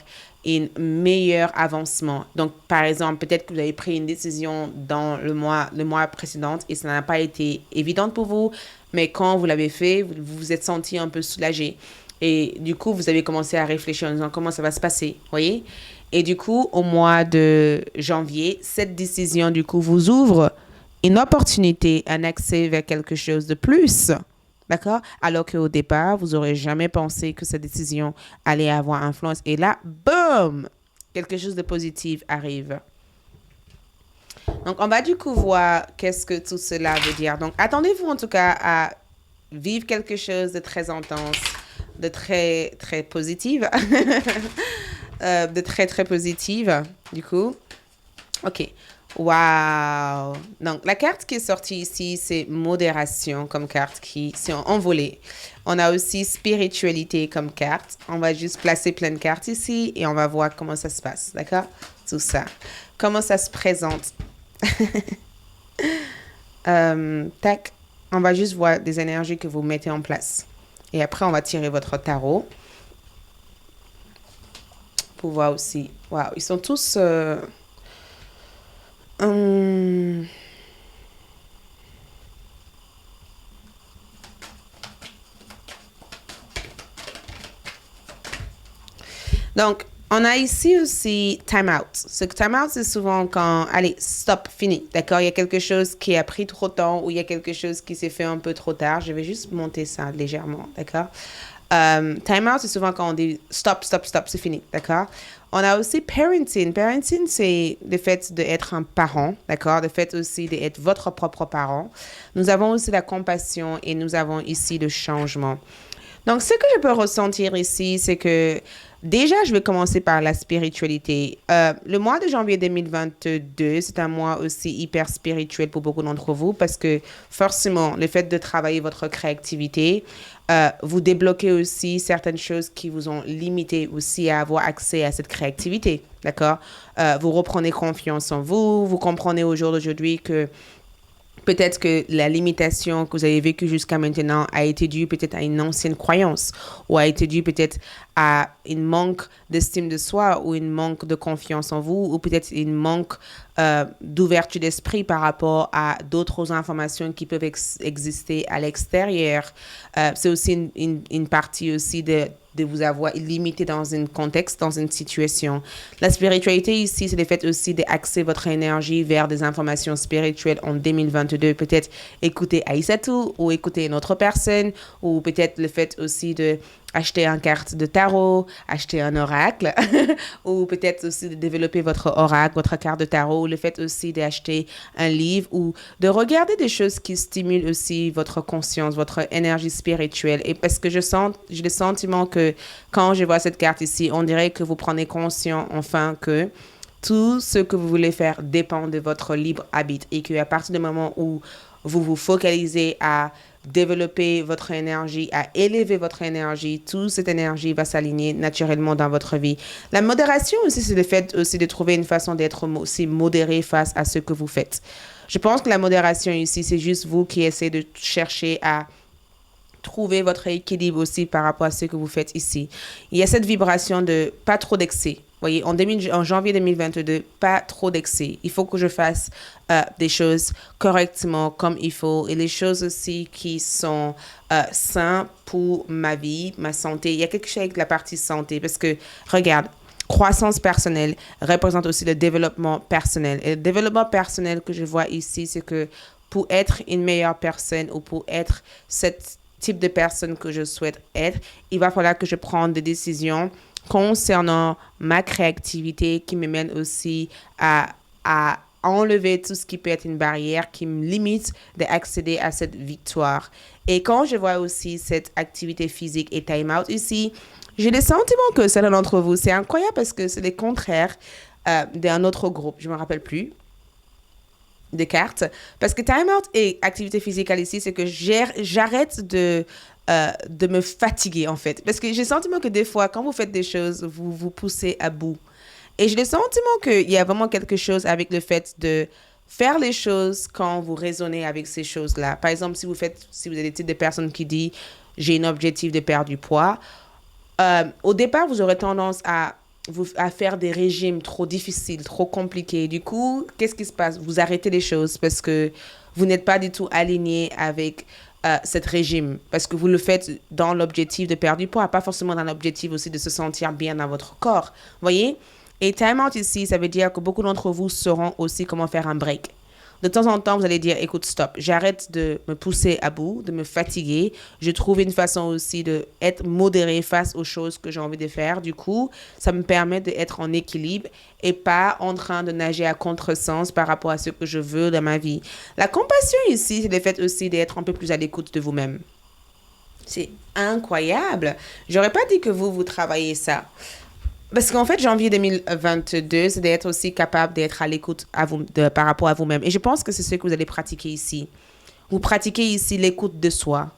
un meilleur avancement. Donc, par exemple, peut-être que vous avez pris une décision dans le mois précédent et ça n'a pas été évident pour vous, mais quand vous l'avez fait, vous vous êtes senti un peu soulagé. Et du coup, vous avez commencé à réfléchir en disant comment ça va se passer, voyez? Et du coup, au mois de janvier, cette décision, du coup, vous ouvre une opportunité, un accès vers quelque chose de plus. D'accord? Alors qu'au départ, vous n'aurez jamais pensé que cette décision allait avoir influence. Et là, boum! Quelque chose de positif arrive. Donc, on va du coup voir qu'est-ce que tout cela veut dire. Donc, attendez-vous en tout cas à vivre quelque chose de très intense, de très, très positive. De très, très positive, du coup. OK. Wow! Donc, la carte qui est sortie ici, c'est modération comme carte qui s'est envolée. On a aussi spiritualité comme carte. On va juste placer plein de cartes ici et on va voir comment ça se passe. D'accord? Tout ça. Comment ça se présente. Tac. On va juste voir des énergies que vous mettez en place. Et après, on va tirer votre tarot. Pour voir aussi. Waouh, ils sont tous... Donc, on a ici aussi time out. Ce time out, c'est souvent quand, allez, stop, fini, d'accord? Il y a quelque chose qui a pris trop de temps ou il y a quelque chose qui s'est fait un peu trop tard. Je vais juste monter ça légèrement, d'accord? Time out, c'est souvent quand on dit stop, stop, stop, c'est fini, d'accord? On a aussi parenting. Parenting, c'est le fait d'être un parent, d'accord? Le fait aussi d'être votre propre parent. Nous avons aussi la compassion et nous avons ici le changement. Donc, ce que je peux ressentir ici, c'est que déjà, je vais commencer par la spiritualité. Le mois de janvier 2022, c'est un mois aussi hyper spirituel pour beaucoup d'entre vous parce que forcément, le fait de travailler votre créativité, vous débloquez aussi certaines choses qui vous ont limité aussi à avoir accès à cette créativité, d'accord? Vous reprenez confiance en vous, vous comprenez au jour d'aujourd'hui que peut-être que la limitation que vous avez vécue jusqu'à maintenant a été due peut-être à une ancienne croyance ou a été due peut-être à un manque d'estime de soi ou un manque de confiance en vous ou peut-être un manque d'ouverture d'esprit par rapport à d'autres informations qui peuvent exister à l'extérieur. C'est aussi une partie aussi de vous avoir limité dans un contexte, dans une situation. La spiritualité ici, c'est le fait aussi d'axer votre énergie vers des informations spirituelles en 2022. Peut-être écouter Aïssatou ou écouter une autre personne ou peut-être le fait aussi de acheter une carte de tarot, acheter un oracle ou peut-être aussi de développer votre oracle, votre carte de tarot ou le fait aussi d'acheter un livre ou de regarder des choses qui stimulent aussi votre conscience, votre énergie spirituelle. Et parce que j'ai le sentiment que quand je vois cette carte ici, on dirait que vous prenez conscience enfin que tout ce que vous voulez faire dépend de votre libre arbitre et qu'à partir du moment où vous vous focalisez à développer votre énergie, à élever votre énergie, toute cette énergie va s'aligner naturellement dans votre vie. La modération aussi, c'est le fait aussi de trouver une façon d'être aussi modéré face à ce que vous faites. Je pense que la modération ici, c'est juste vous qui essayez de chercher à trouver votre équilibre aussi par rapport à ce que vous faites ici. Il y a cette vibration de pas trop d'excès. Voyez, en janvier 2022, pas trop d'excès. Il faut que je fasse des choses correctement, comme il faut, et les choses aussi qui sont saines pour ma vie, ma santé. Il y a quelque chose avec la partie santé, parce que, regarde, croissance personnelle représente aussi le développement personnel. Et le développement personnel que je vois ici, c'est que pour être une meilleure personne ou pour être cette type de personne que je souhaite être, il va falloir que je prenne des décisions concernant ma créativité qui me mène aussi à enlever tout ce qui peut être une barrière qui me limite d'accéder à cette victoire. Et quand je vois aussi cette activité physique et time out ici, j'ai le sentiment que certains d'entre vous, c'est incroyable parce que c'est le contraire d'un autre groupe, je ne me rappelle plus, des cartes. Parce que time out et activité physique ici, c'est que j'arrête de me fatiguer, en fait. Parce que j'ai le sentiment que des fois, quand vous faites des choses, vous vous poussez à bout. Et j'ai le sentiment qu'il y a vraiment quelque chose avec le fait de faire les choses quand vous raisonnez avec ces choses-là. Par exemple, si vous êtes le type de personne qui dit « j'ai un objectif de perdre du poids », au départ, vous aurez tendance à faire des régimes trop difficiles, trop compliqués. Du coup, qu'est-ce qui se passe? Vous arrêtez les choses parce que vous n'êtes pas du tout aligné avec cet régime. Parce que vous le faites dans l'objectif de perdre du poids, pas forcément dans l'objectif aussi de se sentir bien dans votre corps. Voyez? Et time out ici, ça veut dire que beaucoup d'entre vous sauront aussi comment faire un break. De temps en temps, vous allez dire, écoute, stop, j'arrête de me pousser à bout, de me fatiguer. Je trouve une façon aussi d'être modéré face aux choses que j'ai envie de faire. Du coup, ça me permet d'être en équilibre et pas en train de nager à contresens par rapport à ce que je veux dans ma vie. La compassion ici, c'est le fait aussi d'être un peu plus à l'écoute de vous-même. C'est incroyable. J'aurais pas dit que vous travaillez ça. Parce qu'en fait, janvier 2022, c'est d'être aussi capable d'être à l'écoute par rapport à vous-même. Et je pense que c'est ce que vous allez pratiquer ici. Vous pratiquez ici l'écoute de soi.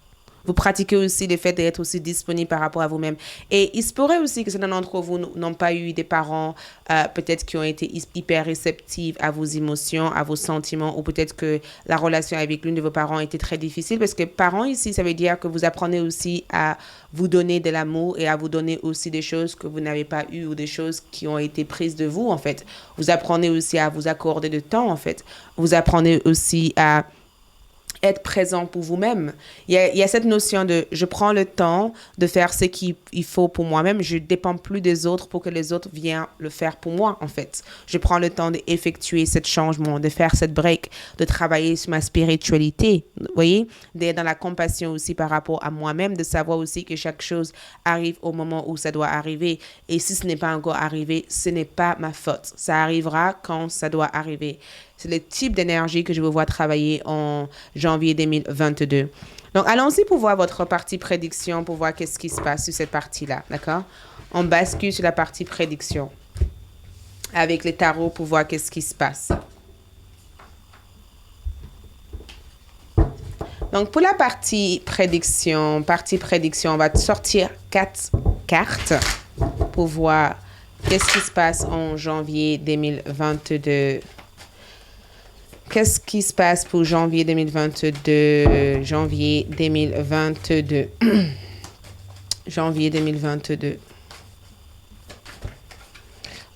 Vous pratiquez aussi le fait d'être aussi disponible par rapport à vous-même. Et il se pourrait aussi que certains d'entre vous n'ont pas eu des parents peut-être qui ont été hyper réceptifs à vos émotions, à vos sentiments, ou peut-être que la relation avec l'une de vos parents était très difficile. Parce que parents ici, ça veut dire que vous apprenez aussi à vous donner de l'amour et à vous donner aussi des choses que vous n'avez pas eues ou des choses qui ont été prises de vous, en fait. Vous apprenez aussi à vous accorder de temps, en fait. Vous apprenez aussi à être présent pour vous-même. Il y a cette notion de je prends le temps de faire ce qu'il faut pour moi-même. Je ne dépends plus des autres pour que les autres viennent le faire pour moi, en fait. Je prends le temps d'effectuer ce changement, de faire cette break, de travailler sur ma spiritualité, vous voyez, d'être dans la compassion aussi par rapport à moi-même, de savoir aussi que chaque chose arrive au moment où ça doit arriver. Et si ce n'est pas encore arrivé, ce n'est pas ma faute. Ça arrivera quand ça doit arriver. C'est le type d'énergie que je vous vois travailler en janvier 2022. Donc, allons-y pour voir votre partie prédiction, pour voir qu'est-ce qui se passe sur cette partie-là, d'accord? On bascule sur la partie prédiction avec les tarots pour voir qu'est-ce qui se passe. Donc, pour la partie prédiction, on va sortir 4 cartes pour voir qu'est-ce qui se passe en janvier 2022. Qu'est-ce qui se passe pour janvier 2022? Janvier 2022. Janvier 2022.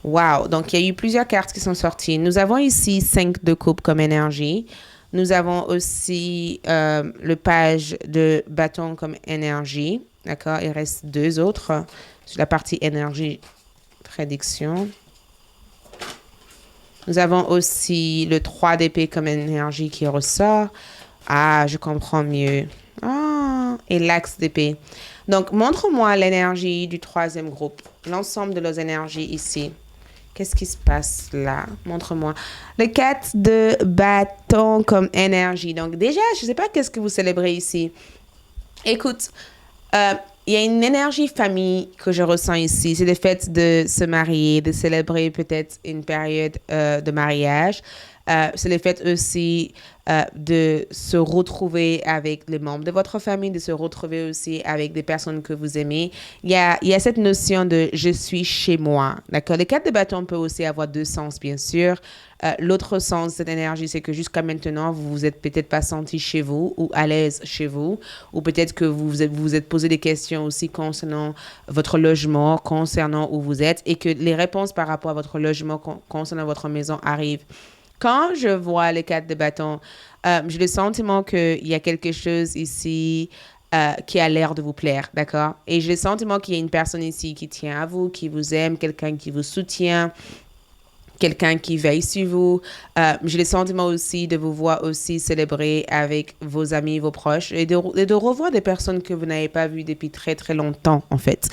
Wow! Donc, il y a eu plusieurs cartes qui sont sorties. Nous avons ici 5 de coupe comme énergie. Nous avons aussi le page de bâton comme énergie. D'accord? Il reste 2 autres sur la partie énergie prédiction. Nous avons aussi le 3 d'épée comme énergie qui ressort. Ah, je comprends mieux. Ah, et l'axe d'épée. Donc, montre-moi l'énergie du 3e groupe. L'ensemble de leurs énergies ici. Qu'est-ce qui se passe là? Montre-moi. Le 4 de bâton comme énergie. Donc, déjà, je ne sais pas qu'est-ce que vous célébrez ici. Écoute, il y a une énergie famille que je ressens ici. C'est le fait de se marier, de célébrer peut-être une période de mariage. C'est le fait aussi de se retrouver avec les membres de votre famille, de se retrouver aussi avec des personnes que vous aimez. Il y a cette notion de je suis chez moi. D'accord? Les cartes de bâton peuvent aussi avoir deux sens, bien sûr. L'autre sens de cette énergie, c'est que jusqu'à maintenant, vous vous êtes peut-être pas senti chez vous ou à l'aise chez vous, ou peut-être que vous êtes posé des questions aussi concernant votre logement, concernant où vous êtes, et que les réponses par rapport à votre logement, concernant votre maison arrivent. Quand je vois les cartes de bâton, j'ai le sentiment qu'il y a quelque chose ici qui a l'air de vous plaire, d'accord? Et j'ai le sentiment qu'il y a une personne ici qui tient à vous, qui vous aime, quelqu'un qui vous soutient, quelqu'un qui veille sur vous. J'ai le sentiment aussi de vous voir aussi célébrer avec vos amis, vos proches et de revoir des personnes que vous n'avez pas vues depuis très, très longtemps, en fait.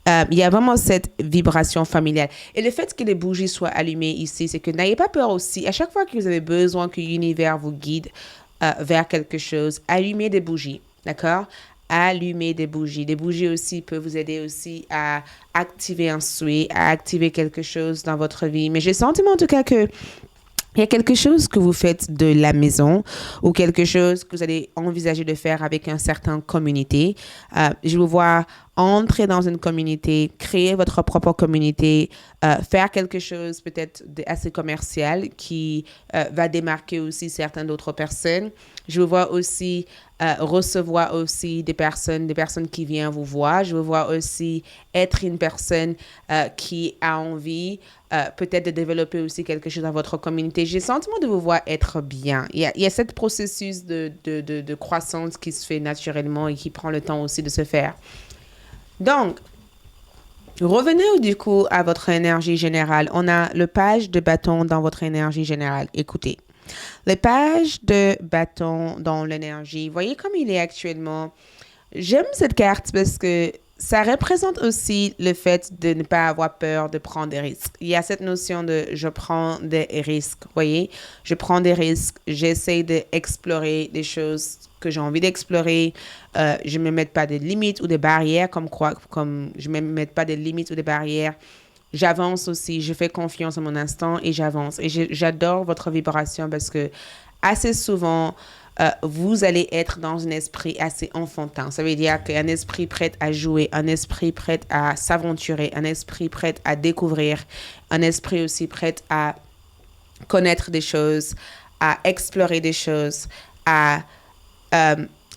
Il y a vraiment cette vibration familiale. Et le fait que les bougies soient allumées ici, c'est que n'ayez pas peur aussi. À chaque fois que vous avez besoin que l'univers vous guide vers quelque chose, allumez des bougies, d'accord? Allumer des bougies. Des bougies aussi peuvent vous aider aussi à activer un souhait, à activer quelque chose dans votre vie. Mais j'ai le sentiment en tout cas que il y a quelque chose que vous faites de la maison ou quelque chose que vous allez envisager de faire avec une certaine communauté. Je vous vois entrer dans une communauté, créer votre propre communauté, faire quelque chose peut-être assez commercial qui va démarquer aussi certaines d'autres personnes. Je vous vois aussi recevoir aussi des personnes qui viennent vous voir. Je vous vois aussi être une personne qui a envie peut-être de développer aussi quelque chose dans votre communauté. J'ai le sentiment de vous voir être bien. Il y a ce processus de croissance qui se fait naturellement et qui prend le temps aussi de se faire. Donc, revenez du coup à votre énergie générale. On a le page de bâton dans votre énergie générale. Écoutez, le page de bâton dans l'énergie, voyez comme il est actuellement. J'aime cette carte parce que ça représente aussi le fait de ne pas avoir peur de prendre des risques. Il y a cette notion de je prends des risques, voyez. Je prends des risques, j'essaie d'explorer des choses que j'ai envie d'explorer. Je ne me mets pas de limites ou de barrières, comme je ne me mets pas de limites ou de barrières. J'avance aussi, je fais confiance à mon instant et j'avance. Et j'adore votre vibration parce que assez souvent, vous allez être dans un esprit assez enfantin. Ça veut dire qu'un esprit prêt à jouer, un esprit prêt à s'aventurer, un esprit prêt à découvrir, un esprit aussi prêt à connaître des choses, à explorer des choses, à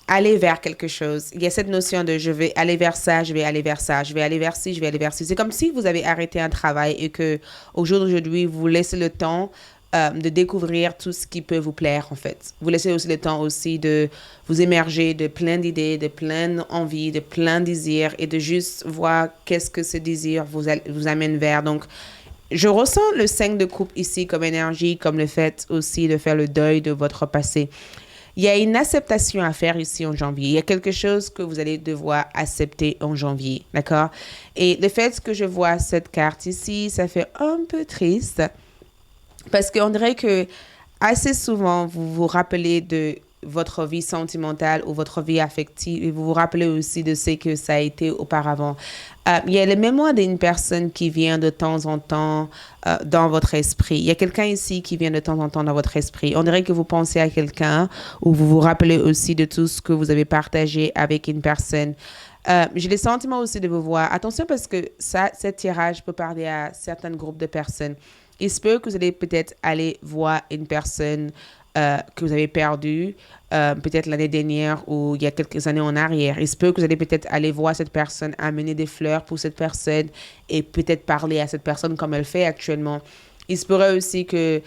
aller vers quelque chose. Il y a cette notion de je vais aller vers ça, je vais aller vers ça, je vais aller vers ci, je vais aller vers ci. C'est comme si vous avez arrêté un travail et que au jour d'aujourd'hui, vous laissez le temps de découvrir tout ce qui peut vous plaire, en fait. Vous laissez aussi le temps aussi de vous émerger de plein d'idées, de plein d'envies, de plein de désirs et de juste voir qu'est-ce que ce désir vous amène vers. Donc, je ressens le 5 de coupe ici comme énergie, comme le fait aussi de faire le deuil de votre passé. Il y a une acceptation à faire ici en janvier. Il y a quelque chose que vous allez devoir accepter en janvier, d'accord? Et le fait que je vois cette carte ici, ça fait un peu triste parce qu'on dirait que assez souvent, vous vous rappelez de votre vie sentimentale ou votre vie affective et vous vous rappelez aussi de ce que ça a été auparavant. Il y a le mémoire d'une personne qui vient de temps en temps dans votre esprit. Il y a quelqu'un ici qui vient de temps en temps dans votre esprit. On dirait que vous pensez à quelqu'un ou vous vous rappelez aussi de tout ce que vous avez partagé avec une personne. J'ai le sentiment aussi de vous voir. Attention parce que ce tirage peut parler à certains groupes de personnes. Il se peut que vous allez peut-être aller voir une personne que vous avez perdue, peut-être l'année dernière ou il y a quelques années en arrière. Il se peut que vous allez peut-être aller voir cette personne, amener des fleurs pour cette personne et peut-être parler à cette personne comme elle fait actuellement. Il se pourrait aussi que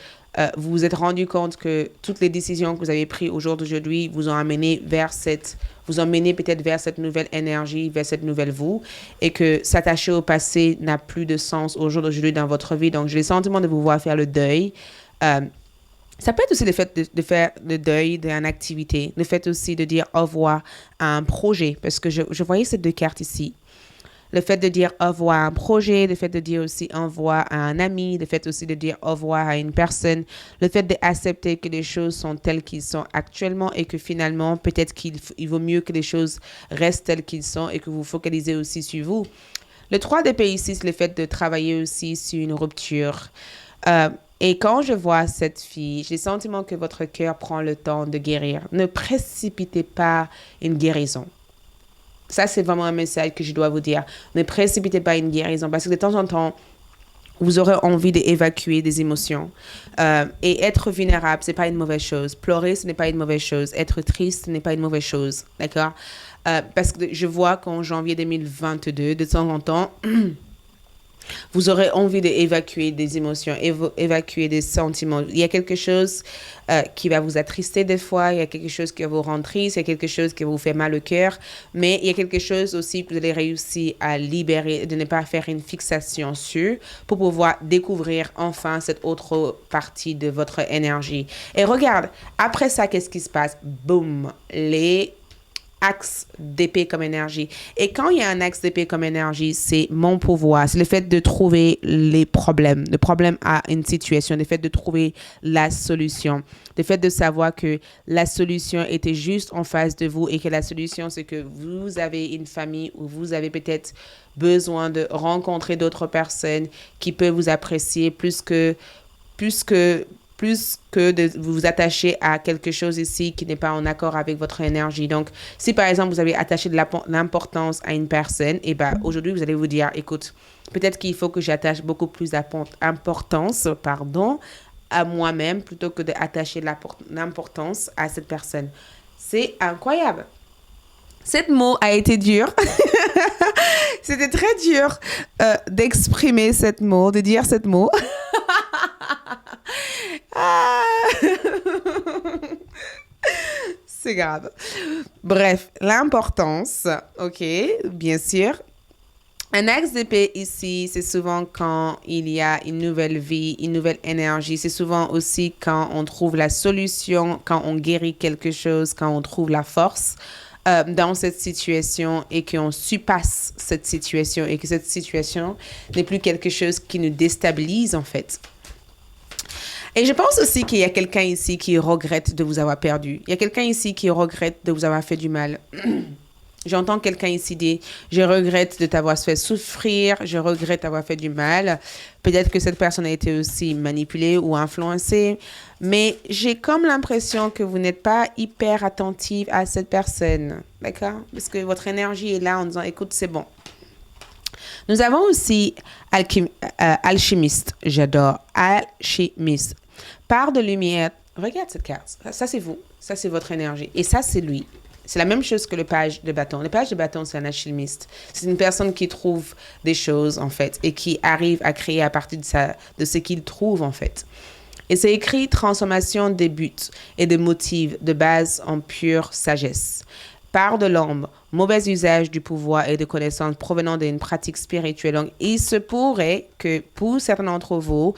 vous vous êtes rendu compte que toutes les décisions que vous avez prises au jour d'aujourd'hui vous ont amené peut-être vers cette nouvelle énergie, vers cette nouvelle vous, et que s'attacher au passé n'a plus de sens au jour d'aujourd'hui dans votre vie. Donc, j'ai le sentiment de vous voir faire le deuil. Ça peut être aussi le fait de faire le deuil d'une activité, le fait aussi de dire au revoir à un projet, parce que je voyais ces deux cartes ici. Le fait de dire au revoir à un projet, le fait de dire aussi au revoir à un ami, le fait aussi de dire au revoir à une personne, le fait d'accepter que les choses sont telles qu'elles sont actuellement et que finalement, peut-être qu'il vaut mieux que les choses restent telles qu'elles sont et que vous focalisez aussi sur vous. Le 3 d'épée ici, c'est le fait de travailler aussi sur une rupture. Et quand je vois cette fille, j'ai le sentiment que votre cœur prend le temps de guérir. Ne précipitez pas une guérison. Ça, c'est vraiment un message que je dois vous dire. Ne précipitez pas une guérison parce que de temps en temps, vous aurez envie d'évacuer des émotions. Et être vulnérable, ce n'est pas une mauvaise chose. Pleurer, ce n'est pas une mauvaise chose. Être triste, ce n'est pas une mauvaise chose. D'accord? Parce que je vois qu'en janvier 2022, de temps en temps, vous aurez envie d'évacuer des émotions, évacuer des sentiments. Il y a quelque chose qui va vous attrister des fois, il y a quelque chose qui va vous rendre triste, il y a quelque chose qui va vous faire mal au cœur, mais il y a quelque chose aussi que vous allez réussir à libérer, de ne pas faire une fixation sur, pour pouvoir découvrir enfin cette autre partie de votre énergie. Et regarde, après ça, qu'est-ce qui se passe? Boum, les axe d'épée comme énergie. Et quand il y a un axe d'épée comme énergie, c'est mon pouvoir. C'est le fait de trouver les problèmes. Le problème à une situation. Le fait de trouver la solution. Le fait de savoir que la solution était juste en face de vous et que la solution, c'est que vous avez une famille où vous avez peut-être besoin de rencontrer d'autres personnes qui peuvent vous apprécier plus que de vous attacher à quelque chose ici qui n'est pas en accord avec votre énergie. Donc, si par exemple, vous avez attaché de l'importance à une personne, et ben aujourd'hui, vous allez vous dire, écoute, peut-être qu'il faut que j'attache beaucoup plus d'importance, à moi-même plutôt que d'attacher l'importance à cette personne. C'est incroyable. Cette mot a été dur. C'était très dur d'exprimer cette mot, de dire cette mot. Ah. C'est grave. Bref, l'importance, ok, bien sûr. Un axe d'épée ici, c'est souvent quand il y a une nouvelle vie, une nouvelle énergie. C'est souvent aussi quand on trouve la solution, quand on guérit quelque chose, quand on trouve la force dans cette situation et qu'on surpasse cette situation et que cette situation n'est plus quelque chose qui nous déstabilise en fait. Et je pense aussi qu'il y a quelqu'un ici qui regrette de vous avoir perdu. Il y a quelqu'un ici qui regrette de vous avoir fait du mal. J'entends quelqu'un ici dire, je regrette de t'avoir fait souffrir, je regrette d'avoir fait du mal. Peut-être que cette personne a été aussi manipulée ou influencée, mais j'ai comme l'impression que vous n'êtes pas hyper attentive à cette personne, d'accord? Parce que votre énergie est là en disant, écoute, c'est bon. Nous avons aussi alchimiste, j'adore, alchimiste. Part de lumière, regarde cette carte, ça c'est vous, ça c'est votre énergie, et ça c'est lui. C'est la même chose que le page de bâton. Le page de bâton, c'est un alchimiste. C'est une personne qui trouve des choses, en fait, et qui arrive à créer à partir de ce qu'il trouve, en fait. Et c'est écrit transformation des buts et des motifs de base en pure sagesse. Part de l'ombre, mauvais usage du pouvoir et de connaissances provenant d'une pratique spirituelle. Donc, il se pourrait que pour certains d'entre vous,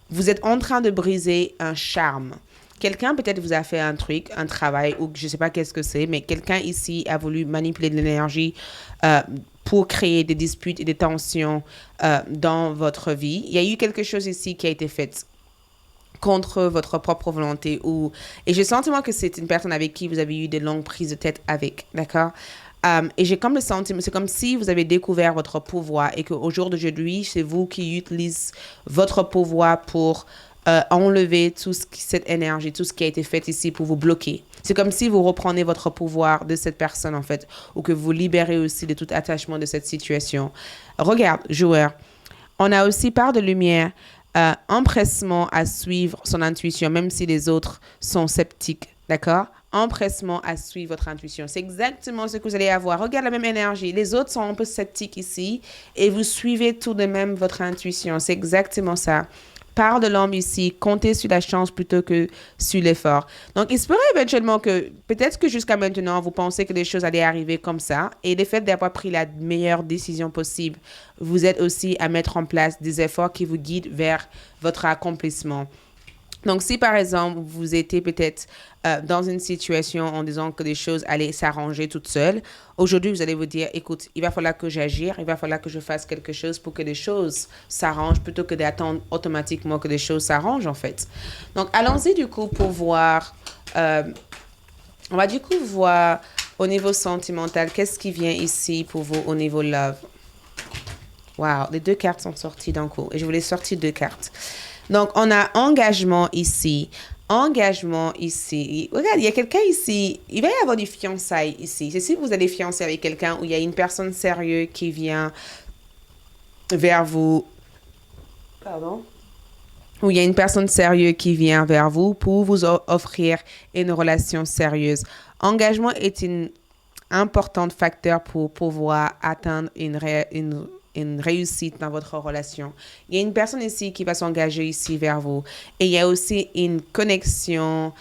vous êtes en train de briser un charme. Quelqu'un peut-être vous a fait un truc, un travail, ou je ne sais pas qu'est-ce que c'est, mais quelqu'un ici a voulu manipuler de l'énergie pour créer des disputes et des tensions dans votre vie. Il y a eu quelque chose ici qui a été fait contre votre propre volonté. Et j'ai le sentiment que c'est une personne avec qui vous avez eu de longues prises de tête avec, d'accord? Et j'ai comme le sentiment, c'est comme si vous avez découvert votre pouvoir et qu'au jour d'aujourd'hui, c'est vous qui utilisez votre pouvoir pour enlever cette énergie, tout ce qui a été fait ici pour vous bloquer. C'est comme si vous reprenez votre pouvoir de cette personne, en fait, ou que vous libérez aussi de tout attachement de cette situation. Regarde, joueur, on a aussi part de lumière, empressement à suivre son intuition, même si les autres sont sceptiques, d'accord? Empressement à suivre votre intuition. C'est exactement ce que vous allez avoir. Regarde la même énergie. Les autres sont un peu sceptiques ici et vous suivez tout de même votre intuition. C'est exactement ça. Part de l'homme ici, comptez sur la chance plutôt que sur l'effort. Donc, il se pourrait éventuellement que, peut-être que jusqu'à maintenant, vous pensez que les choses allaient arriver comme ça, et le fait d'avoir pris la meilleure décision possible, vous êtes aussi à mettre en place des efforts qui vous guident vers votre accomplissement. Donc, si par exemple, vous étiez peut-être dans une situation en disant que les choses allaient s'arranger toutes seules, aujourd'hui, vous allez vous dire, écoute, il va falloir que j'agisse, il va falloir que je fasse quelque chose pour que les choses s'arrangent plutôt que d'attendre automatiquement que les choses s'arrangent, en fait. Donc, allons-y du coup pour voir, on va du coup voir au niveau sentimental, qu'est-ce qui vient ici pour vous au niveau love. Wow, les deux cartes sont sorties d'un coup et je voulais sortir deux cartes. Donc, on a engagement ici. Engagement ici. Regarde, il y a quelqu'un ici. Il va y avoir du fiançailles ici. C'est si vous allez fiancer avec quelqu'un où il y a une personne sérieuse qui vient vers vous. Pardon? Où il y a une personne sérieuse qui vient vers vous pour vous offrir une relation sérieuse. Engagement est un important facteur pour pouvoir atteindre une réussite dans votre relation. Il y a une personne ici qui va s'engager ici vers vous. Et il y a aussi une connexion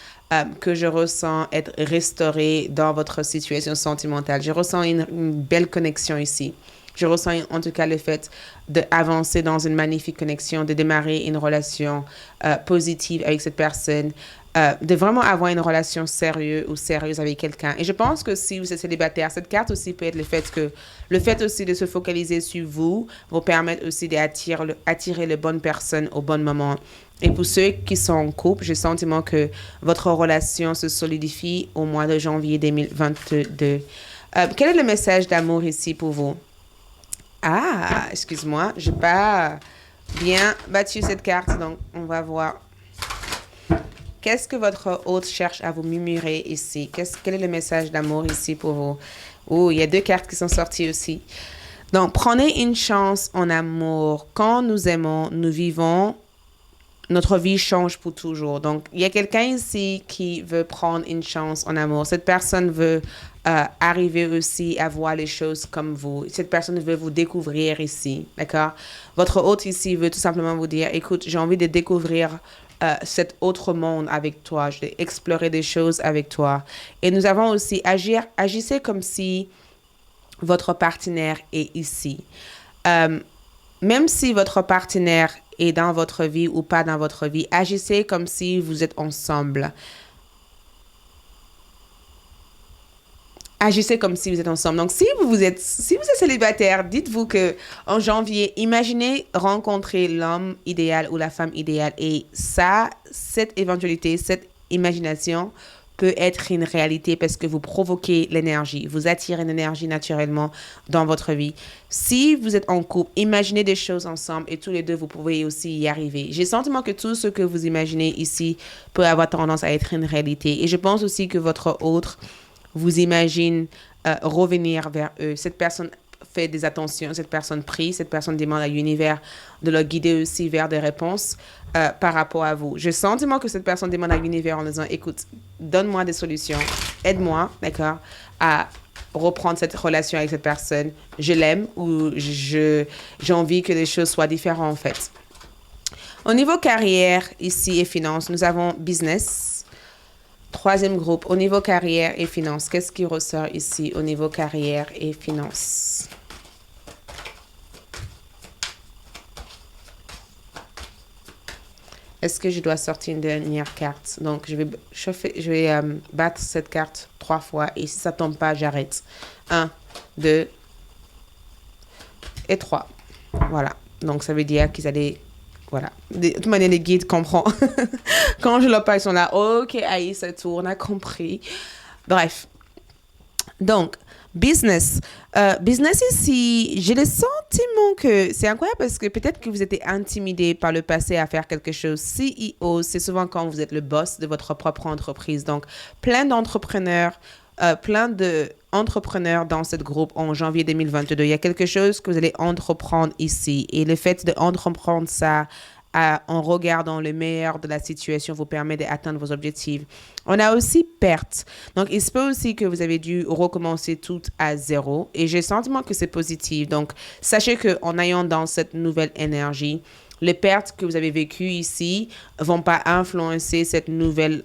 que je ressens être restaurée dans votre situation sentimentale. Je ressens une belle connexion ici. Je ressens en tout cas le fait d'avancer dans une magnifique connexion, de démarrer une relation positive avec cette personne, de vraiment avoir une relation sérieuse avec quelqu'un. Et je pense que si vous êtes célibataire, cette carte aussi peut être le fait aussi de se focaliser sur vous permettre aussi d'attirer les bonnes personnes au bon moment. Et pour ceux qui sont en couple, j'ai le sentiment que votre relation se solidifie au mois de janvier 2022. Quel est le message d'amour ici pour vous? Ah, excuse-moi, je n'ai pas bien battu cette carte, donc on va voir. Qu'est-ce que votre hôte cherche à vous murmurer ici? Quel est le message d'amour ici pour vous? Oh, il y a 2 cartes qui sont sorties aussi. Donc, prenez une chance en amour. Quand nous aimons, nous vivons, notre vie change pour toujours. Donc, il y a quelqu'un ici qui veut prendre une chance en amour. Cette personne veut arriver aussi à voir les choses comme vous. Cette personne veut vous découvrir ici, d'accord? Votre hôte ici veut tout simplement vous dire, écoute, j'ai envie de découvrir cet autre monde avec toi. Je vais explorer des choses avec toi. Et nous avons aussi agissez comme si votre partenaire est ici. Même si votre partenaire est dans votre vie ou pas dans votre vie, agissez comme si vous êtes ensemble. Agissez comme si vous êtes ensemble. Donc, si vous êtes célibataire, dites-vous que en janvier, imaginez rencontrer l'homme idéal ou la femme idéale. Et ça, cette éventualité, cette imagination peut être une réalité parce que vous provoquez l'énergie. Vous attirez l'énergie naturellement dans votre vie. Si vous êtes en couple, imaginez des choses ensemble et tous les deux, vous pouvez aussi y arriver. J'ai le sentiment que tout ce que vous imaginez ici peut avoir tendance à être une réalité. Et je pense aussi que votre autre vous imagine revenir vers eux. Cette personne fait des attentions, cette personne prie, cette personne demande à l'univers de le guider aussi vers des réponses par rapport à vous. J'ai le sentiment que cette personne demande à l'univers en disant, écoute, donne-moi des solutions, aide-moi, d'accord, à reprendre cette relation avec cette personne. Je l'aime ou j'ai envie que les choses soient différentes en fait. Au niveau carrière, ici et finances, nous avons business. 3e groupe, au niveau carrière et finances. Qu'est-ce qui ressort ici au niveau carrière et finances? Est-ce que je dois sortir une dernière carte? Donc, je vais battre cette carte 3 fois et si ça ne tombe pas, j'arrête. 1, 2 et 3. Voilà. Donc, ça veut dire qu'ils allaient... Voilà. De toute manière, les guides comprennent. Quand je leur parle, ils sont là. Ok, Aïe, ça tourne, a compris. Bref. Donc, business. Business ici, j'ai le sentiment que c'est incroyable parce que peut-être que vous étiez intimidé par le passé à faire quelque chose. CEO, c'est souvent quand vous êtes le boss de votre propre entreprise. Donc, plein d'entrepreneurs dans ce groupe en janvier 2022. Il y a quelque chose que vous allez entreprendre ici. Et le fait d'entreprendre ça en regardant le meilleur de la situation vous permet d'atteindre vos objectifs. On a aussi perte. Donc, il se peut aussi que vous avez dû recommencer tout à zéro. Et j'ai le sentiment que c'est positif. Donc, sachez qu'en ayant dans cette nouvelle énergie, les pertes que vous avez vécues ici vont pas influencer cette nouvelle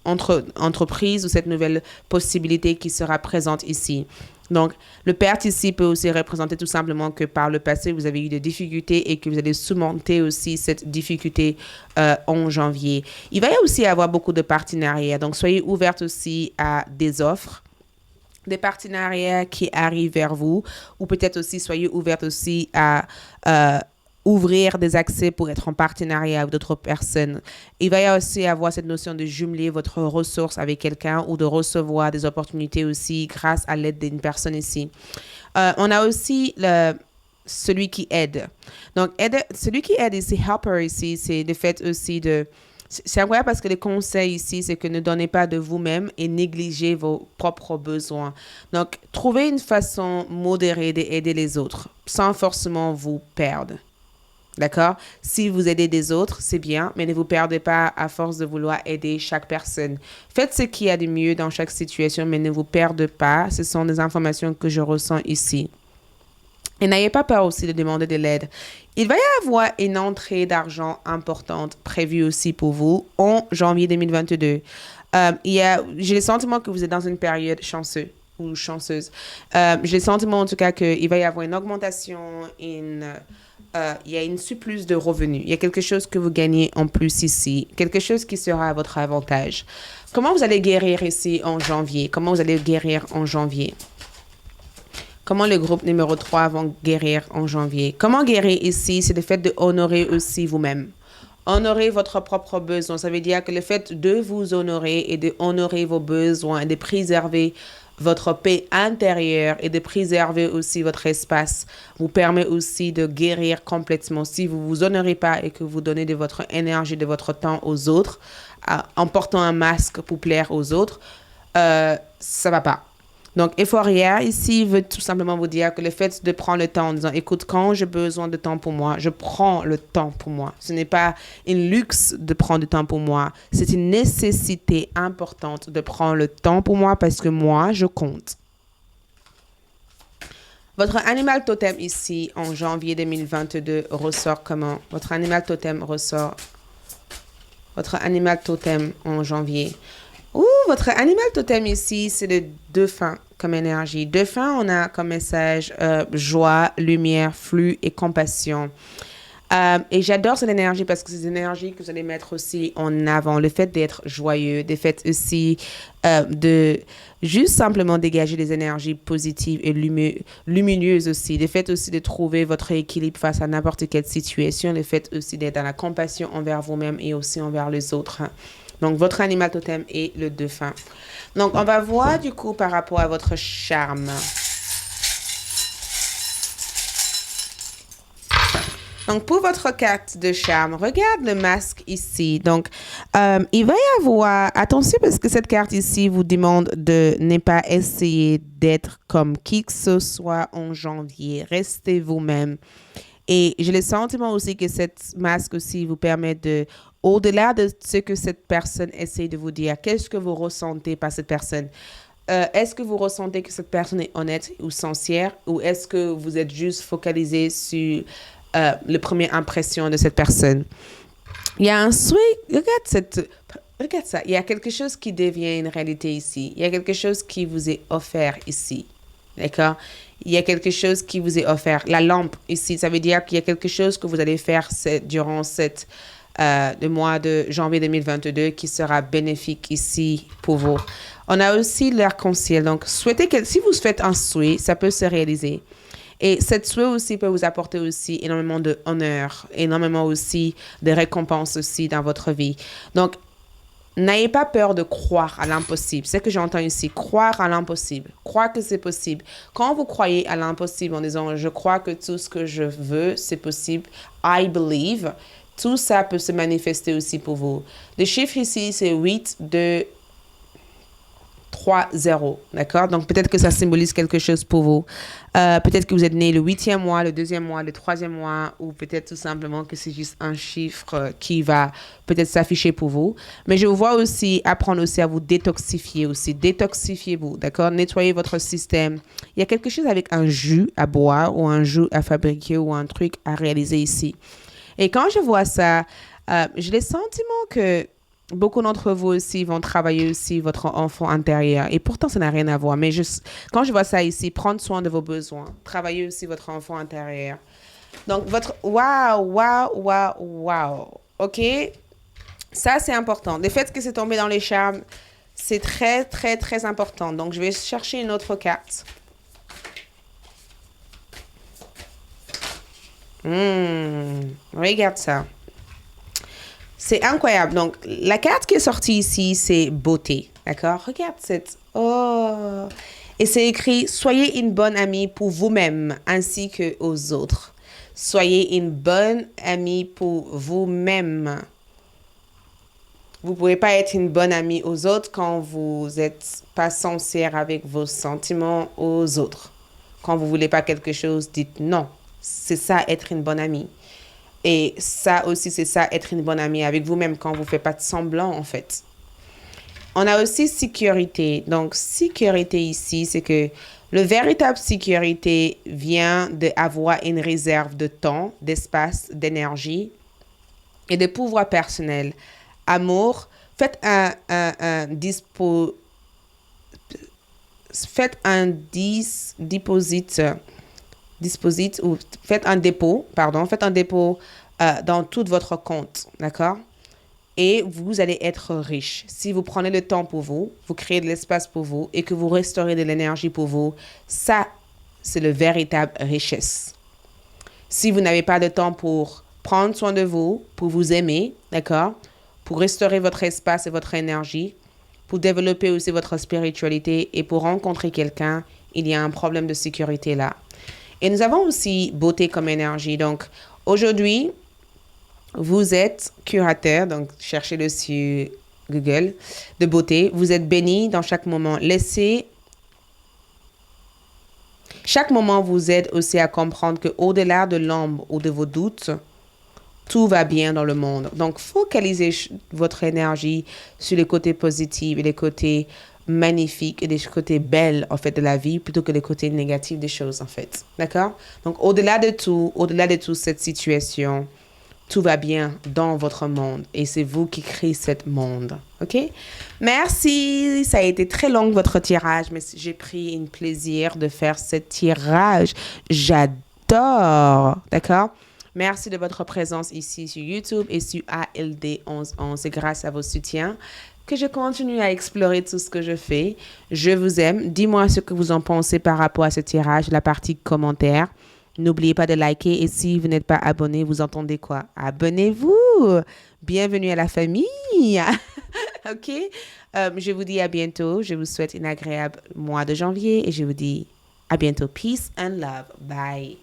entreprise ou cette nouvelle possibilité qui sera présente ici. Donc, le perte ici peut aussi représenter tout simplement que par le passé, vous avez eu des difficultés et que vous allez surmonter aussi cette difficulté en janvier. Il va y aussi avoir beaucoup de partenariats. Donc, soyez ouvertes aussi à des offres, des partenariats qui arrivent vers vous ou peut-être aussi soyez ouvertes aussi à ouvrir des accès pour être en partenariat avec d'autres personnes. Il va y aussi avoir cette notion de jumeler votre ressource avec quelqu'un ou de recevoir des opportunités aussi grâce à l'aide d'une personne ici. On a aussi celui qui aide. Donc, celui qui aide ici, helper ici, c'est le fait aussi de... C'est incroyable parce que les conseils ici, c'est que ne donnez pas de vous-même et négligez vos propres besoins. Donc, trouvez une façon modérée d'aider les autres sans forcément vous perdre. D'accord? Si vous aidez des autres, c'est bien, mais ne vous perdez pas à force de vouloir aider chaque personne. Faites ce qu'il y a de mieux dans chaque situation, mais ne vous perdez pas. Ce sont des informations que je ressens ici. Et n'ayez pas peur aussi de demander de l'aide. Il va y avoir une entrée d'argent importante prévue aussi pour vous en janvier 2022. J'ai le sentiment que vous êtes dans une période chanceuse ou chanceuse. J'ai le sentiment en tout cas qu'il va y avoir une augmentation, il y a une surplus de revenus. Il y a quelque chose que vous gagnez en plus ici. Quelque chose qui sera à votre avantage. Comment vous allez guérir ici en janvier? Comment vous allez guérir en janvier? Comment le groupe numéro 3 va guérir en janvier? Comment guérir ici? C'est le fait de honorer aussi vous-même. Honorer votre propre besoin. Ça veut dire que le fait de vous honorer et de honorer vos besoins et de préserver votre paix intérieure et de préserver aussi votre espace vous permet aussi de guérir complètement. Si vous vous honorez pas et que vous donnez de votre énergie, de votre temps aux autres, en portant un masque pour plaire aux autres, ça va pas. Donc, Euphoria, ici, veut tout simplement vous dire que le fait de prendre le temps en disant, écoute, quand j'ai besoin de temps pour moi, je prends le temps pour moi. Ce n'est pas un luxe de prendre du temps pour moi. C'est une nécessité importante de prendre le temps pour moi parce que moi, je compte. Votre animal totem ici, en janvier 2022, ressort comment? Votre animal totem ressort. Votre animal totem en janvier. Votre animal totem ici, c'est le dauphin comme énergie. Dauphin, on a comme message joie, lumière, flux et compassion. Et j'adore cette énergie parce que c'est une énergie que vous allez mettre aussi en avant. Le fait d'être joyeux, le fait aussi de juste simplement dégager des énergies positives et lumineuses aussi. Le fait aussi de trouver votre équilibre face à n'importe quelle situation. Le fait aussi d'être dans la compassion envers vous-même et aussi envers les autres. Donc, votre animal totem est le dauphin. Donc, on va voir du coup par rapport à votre charme. Donc, pour votre carte de charme, regarde le masque ici. Donc, il va y avoir... Attention parce que cette carte ici vous demande de ne pas essayer d'être comme qui que ce soit en janvier. Restez vous-même. Et j'ai le sentiment aussi que cette masque aussi vous permet de... Au-delà de ce que cette personne essaie de vous dire, qu'est-ce que vous ressentez par cette personne? Est-ce que vous ressentez que cette personne est honnête ou sincère? Ou est-ce que vous êtes juste focalisé sur la première impression de cette personne? Il y a un souhait, regarde ça, il y a quelque chose qui devient une réalité ici. Il y a quelque chose qui vous est offert ici. D'accord? Il y a quelque chose qui vous est offert. La lampe ici, ça veut dire qu'il y a quelque chose que vous allez faire durant le mois de janvier 2022 qui sera bénéfique ici pour vous. On a aussi l'arc-en-ciel. Donc, si vous faites un souhait, ça peut se réaliser. Et cette souhait aussi peut vous apporter aussi énormément d'honneur, énormément aussi de récompenses aussi dans votre vie. Donc, n'ayez pas peur de croire à l'impossible. C'est ce que j'entends ici. Croire à l'impossible. Croire que c'est possible. Quand vous croyez à l'impossible en disant « je crois que tout ce que je veux, c'est possible »,« I believe », tout ça peut se manifester aussi pour vous. Le chiffre ici, c'est 8, 2, 3, 0. D'accord? Donc, peut-être que ça symbolise quelque chose pour vous. Peut-être que vous êtes né le 8e mois, le 2e mois, le 3e mois, ou peut-être tout simplement que c'est juste un chiffre qui va peut-être s'afficher pour vous. Mais je vous vois aussi apprendre aussi à vous détoxifier aussi. Détoxifiez-vous, d'accord? Nettoyez votre système. Il y a quelque chose avec un jus à boire ou un jus à fabriquer ou un truc à réaliser ici. Et quand je vois ça, j'ai le sentiment que beaucoup d'entre vous aussi vont travailler aussi votre enfant intérieur. Et pourtant, ça n'a rien à voir. Mais quand je vois ça ici, prendre soin de vos besoins. Travailler aussi votre enfant intérieur. Donc, Waouh. OK? Ça, c'est important. Le fait que c'est tombé dans les charmes, c'est très, très, très important. Donc, je vais chercher une autre carte. Regarde ça. C'est incroyable. Donc, la carte qui est sortie ici, c'est beauté. D'accord? Regarde cette... Oh! Et c'est écrit, soyez une bonne amie pour vous-même ainsi que aux autres. Soyez une bonne amie pour vous-même. Vous ne pouvez pas être une bonne amie aux autres quand vous n'êtes pas sincère avec vos sentiments aux autres. Quand vous ne voulez pas quelque chose, dites non. C'est ça, être une bonne amie. Et ça aussi, c'est ça, être une bonne amie avec vous-même quand vous ne faites pas de semblant, en fait. On a aussi sécurité. Donc, sécurité ici, c'est que le véritable sécurité vient d'avoir une réserve de temps, d'espace, d'énergie et de pouvoir personnel. Amour, faites un dépôt dans tout votre compte, d'accord? Et vous allez être riche. Si vous prenez le temps pour vous, vous créez de l'espace pour vous et que vous restaurez de l'énergie pour vous, ça, c'est le véritable richesse. Si vous n'avez pas de temps pour prendre soin de vous, pour vous aimer, d'accord? Pour restaurer votre espace et votre énergie, pour développer aussi votre spiritualité et pour rencontrer quelqu'un, il y a un problème de sécurité là. Et nous avons aussi beauté comme énergie. Donc, aujourd'hui, vous êtes curateur, donc cherchez-le sur Google, de beauté. Vous êtes béni dans chaque moment. Chaque moment vous aide aussi à comprendre qu'au-delà de l'ombre ou de vos doutes, tout va bien dans le monde. Donc, focalisez votre énergie sur les côtés positifs et les côtés magnifiques et les côtés belles, en fait, de la vie, plutôt que les côtés négatifs des choses, en fait. D'accord? Donc, au-delà de toute cette situation, tout va bien dans votre monde et c'est vous qui créez ce monde. OK? Merci. Ça a été très long, votre tirage, mais j'ai pris un plaisir de faire ce tirage. J'adore. D'accord? Merci de votre présence ici sur YouTube et sur ALD 1111. C'est grâce à vos soutiens que je continue à explorer tout ce que je fais. Je vous aime. Dis-moi ce que vous en pensez par rapport à ce tirage, la partie commentaires. N'oubliez pas de liker et si vous n'êtes pas abonné, vous entendez quoi? Abonnez-vous! Bienvenue à la famille! OK? Je vous dis à bientôt. Je vous souhaite un agréable mois de janvier et je vous dis à bientôt. Peace and love. Bye!